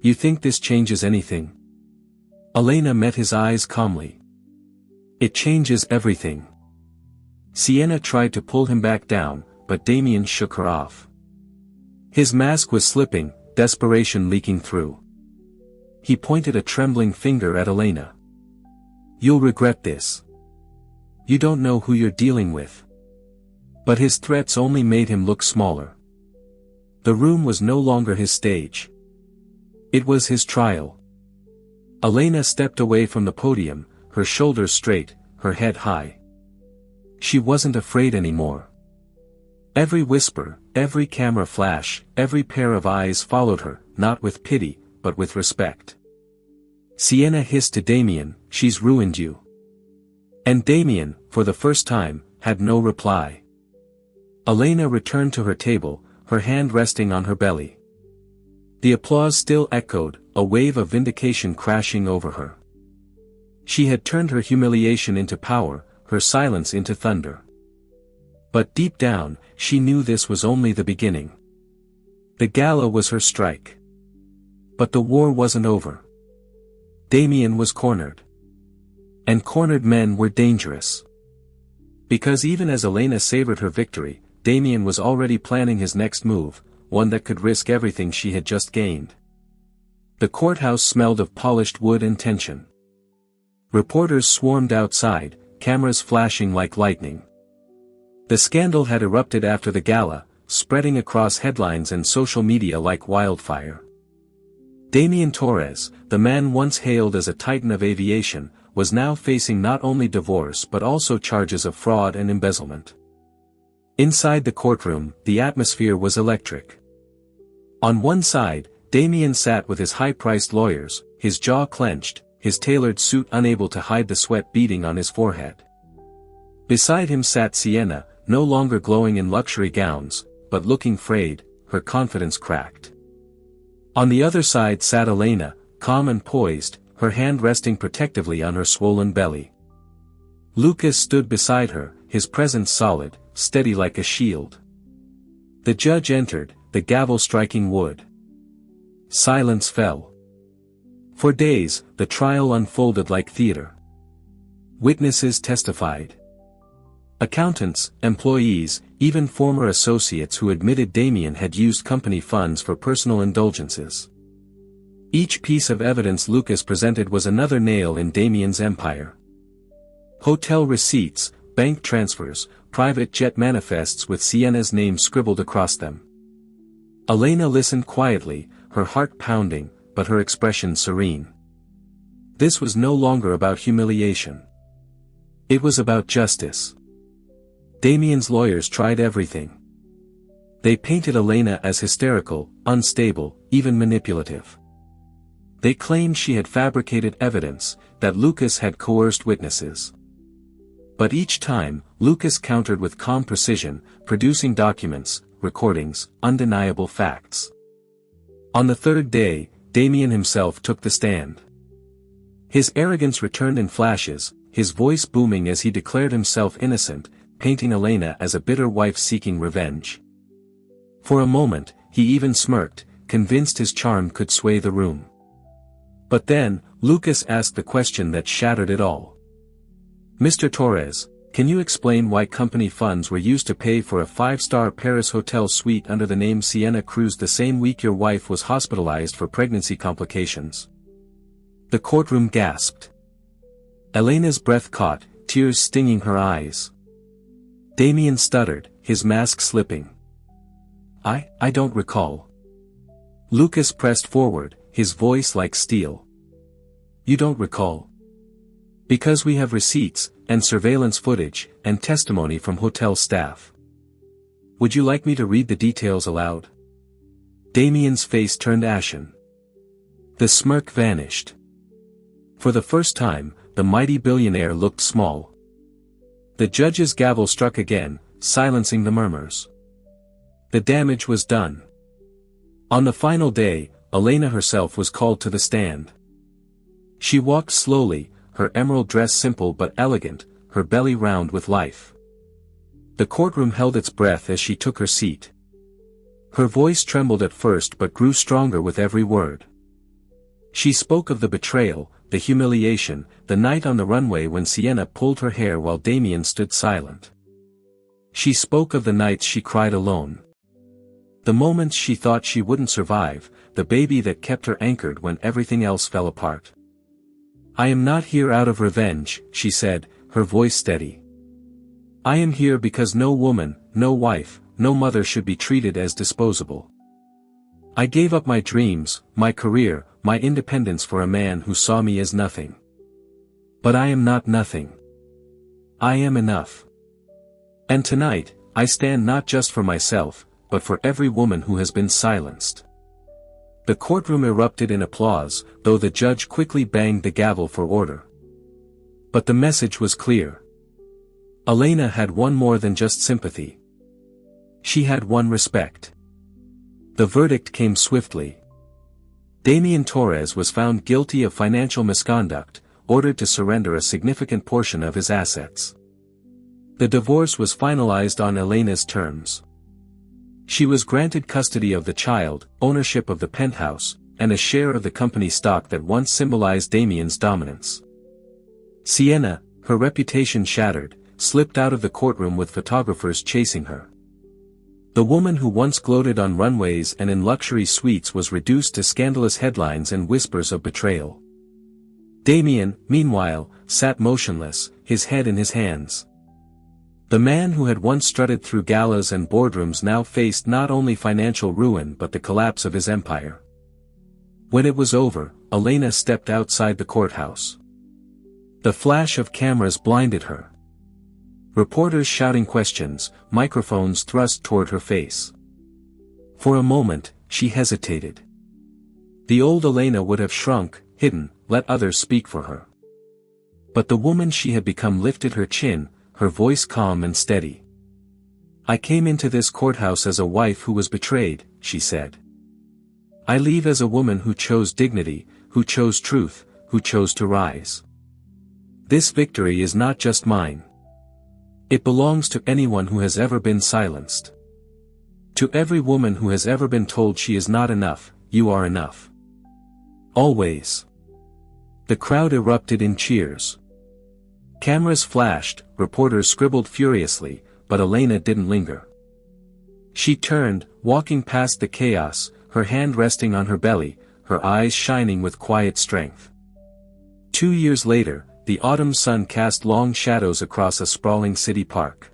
You think this changes anything?" Elena met his eyes calmly. "It changes everything." Sienna tried to pull him back down, but Damien shook her off. His mask was slipping, desperation leaking through. He pointed a trembling finger at Elena. "You'll regret this. You don't know who you're dealing with." But his threats only made him look smaller. The room was no longer his stage. It was his trial. Elena stepped away from the podium, her shoulders straight, her head high. She wasn't afraid anymore. Every whisper, every camera flash, every pair of eyes followed her, not with pity, but with respect. Sienna hissed to Damien, "She's ruined you." And Damien, for the first time, had no reply. Elena returned to her table, her hand resting on her belly. The applause still echoed, a wave of vindication crashing over her. She had turned her humiliation into power, her silence into thunder. But deep down, she knew this was only the beginning. The gala was her strike. But the war wasn't over. Damien was cornered. And cornered men were dangerous. Because even as Elena savored her victory, Damien was already planning his next move, one that could risk everything she had just gained. The courthouse smelled of polished wood and tension. Reporters swarmed outside, cameras flashing like lightning. The scandal had erupted after the gala, spreading across headlines and social media like wildfire. Damian Torres, the man once hailed as a titan of aviation, was now facing not only divorce but also charges of fraud and embezzlement. Inside the courtroom, the atmosphere was electric. On one side, Damian sat with his high-priced lawyers, his jaw clenched, his tailored suit unable to hide the sweat beading on his forehead. Beside him sat Sienna, no longer glowing in luxury gowns, but looking frayed, her confidence cracked. On the other side sat Elena, calm and poised, her hand resting protectively on her swollen belly. Lucas stood beside her, his presence solid, steady like a shield. The judge entered, the gavel striking wood. Silence fell. For days, the trial unfolded like theater. Witnesses testified. Accountants, employees, even former associates who admitted Damian had used company funds for personal indulgences. Each piece of evidence Lucas presented was another nail in Damian's empire. Hotel receipts, bank transfers, private jet manifests with Sienna's name scribbled across them. Elena listened quietly, her heart pounding, but her expression serene. This was no longer about humiliation. It was about justice. Damian's lawyers tried everything. They painted Elena as hysterical, unstable, even manipulative. They claimed she had fabricated evidence, that Lucas had coerced witnesses. But each time, Lucas countered with calm precision, producing documents, recordings, undeniable facts. On the third day, Damian himself took the stand. His arrogance returned in flashes, his voice booming as he declared himself innocent, painting Elena as a bitter wife seeking revenge. For a moment, he even smirked, convinced his charm could sway the room. But then, Lucas asked the question that shattered it all. "Mr. Torres, can you explain why company funds were used to pay for a 5-star Paris hotel suite under the name Sienna Cruz the same week your wife was hospitalized for pregnancy complications?" The courtroom gasped. Elena's breath caught, tears stinging her eyes. Damian stuttered, his mask slipping. I don't recall." Lucas pressed forward, his voice like steel. "You don't recall? Because we have receipts, and surveillance footage, and testimony from hotel staff. Would you like me to read the details aloud?" Damian's face turned ashen. The smirk vanished. For the first time, the mighty billionaire looked small. The judge's gavel struck again, silencing the murmurs. The damage was done. On the final day, Elena herself was called to the stand. She walked slowly, her emerald dress simple but elegant, her belly round with life. The courtroom held its breath as she took her seat. Her voice trembled at first but grew stronger with every word. She spoke of the betrayal, the humiliation, the night on the runway when Sienna pulled her hair while Damian stood silent. She spoke of the nights she cried alone. The moments she thought she wouldn't survive, the baby that kept her anchored when everything else fell apart. "I am not here out of revenge," she said, her voice steady. "I am here because no woman, no wife, no mother should be treated as disposable. I gave up my dreams, my career, my independence for a man who saw me as nothing. But I am not nothing. I am enough. And tonight, I stand not just for myself, but for every woman who has been silenced." The courtroom erupted in applause, though the judge quickly banged the gavel for order. But the message was clear. Elena had won more than just sympathy. She had won respect. The verdict came swiftly. Damian Torres was found guilty of financial misconduct, ordered to surrender a significant portion of his assets. The divorce was finalized on Elena's terms. She was granted custody of the child, ownership of the penthouse, and a share of the company stock that once symbolized Damian's dominance. Sienna, her reputation shattered, slipped out of the courtroom with photographers chasing her. The woman who once gloated on runways and in luxury suites was reduced to scandalous headlines and whispers of betrayal. Damian, meanwhile, sat motionless, his head in his hands. The man who had once strutted through galas and boardrooms now faced not only financial ruin but the collapse of his empire. When it was over, Elena stepped outside the courthouse. The flash of cameras blinded her. Reporters shouting questions, microphones thrust toward her face. For a moment, she hesitated. The old Elena would have shrunk, hidden, let others speak for her. But the woman she had become lifted her chin, her voice calm and steady. "I came into this courthouse as a wife who was betrayed," she said. "I leave as a woman who chose dignity, who chose truth, who chose to rise. This victory is not just mine. It belongs to anyone who has ever been silenced. To every woman who has ever been told she is not enough, you are enough. Always." The crowd erupted in cheers. Cameras flashed, reporters scribbled furiously, but Elena didn't linger. She turned, walking past the chaos, her hand resting on her belly, her eyes shining with quiet strength. 2 years later, the autumn sun cast long shadows across a sprawling city park.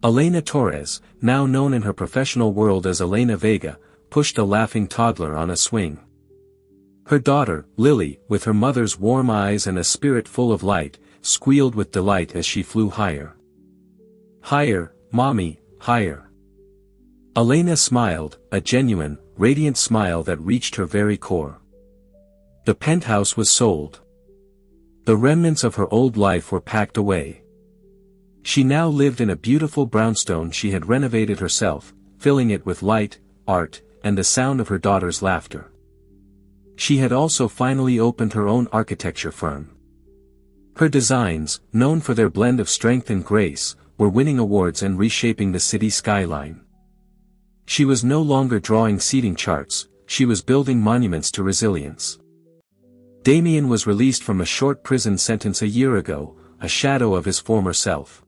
Elena Torres, now known in her professional world as Elena Vega, pushed a laughing toddler on a swing. Her daughter, Lily, with her mother's warm eyes and a spirit full of light, squealed with delight as she flew higher. "Higher, Mommy, higher." Elena smiled, a genuine, radiant smile that reached her very core. The penthouse was sold. The remnants of her old life were packed away. She now lived in a beautiful brownstone she had renovated herself, filling it with light, art, and the sound of her daughter's laughter. She had also finally opened her own architecture firm. Her designs, known for their blend of strength and grace, were winning awards and reshaping the city skyline. She was no longer drawing seating charts, she was building monuments to resilience. Damien was released from a short prison sentence a year ago, a shadow of his former self.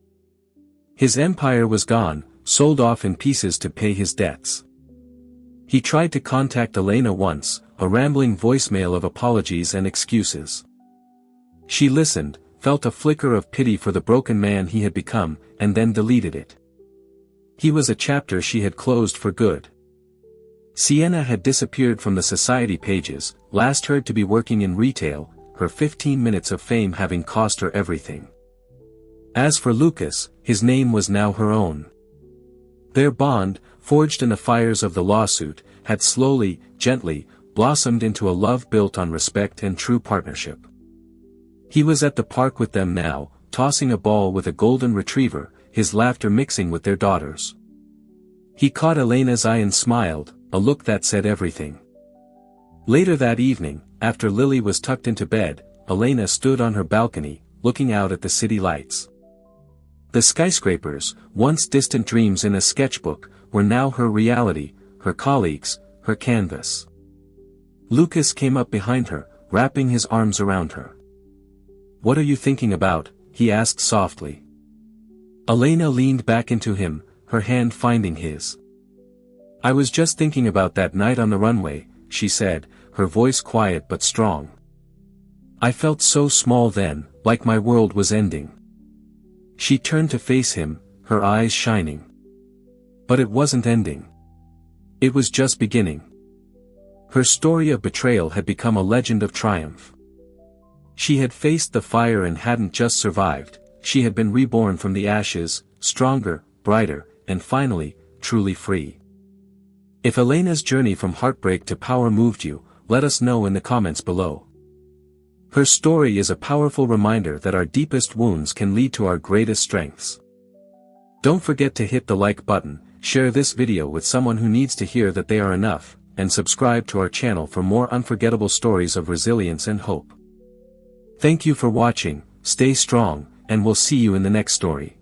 His empire was gone, sold off in pieces to pay his debts. He tried to contact Elena once, a rambling voicemail of apologies and excuses. She listened, felt a flicker of pity for the broken man he had become, and then deleted it. He was a chapter she had closed for good. Sienna had disappeared from the society pages, last heard to be working in retail, her 15 minutes of fame having cost her everything. As for Lucas, his name was now her own. Their bond, forged in the fires of the lawsuit, had slowly, gently, blossomed into a love built on respect and true partnership. He was at the park with them now, tossing a ball with a golden retriever, his laughter mixing with their daughter's. He caught Elena's eye and smiled, a look that said everything. Later that evening, after Lily was tucked into bed, Elena stood on her balcony, looking out at the city lights. The skyscrapers, once distant dreams in a sketchbook, were now her reality, her colleagues, her canvas. Lucas came up behind her, wrapping his arms around her. "What are you thinking about?" he asked softly. Elena leaned back into him, her hand finding his. "I was just thinking about that night on the runway," she said, her voice quiet but strong. "I felt so small then, like my world was ending." She turned to face him, her eyes shining. But it wasn't ending. It was just beginning. Her story of betrayal had become a legend of triumph. She had faced the fire and hadn't just survived, she had been reborn from the ashes, stronger, brighter, and finally, truly free. If Elena's journey from heartbreak to power moved you, let us know in the comments below. Her story is a powerful reminder that our deepest wounds can lead to our greatest strengths. Don't forget to hit the like button, share this video with someone who needs to hear that they are enough, and subscribe to our channel for more unforgettable stories of resilience and hope. Thank you for watching, stay strong, and we'll see you in the next story.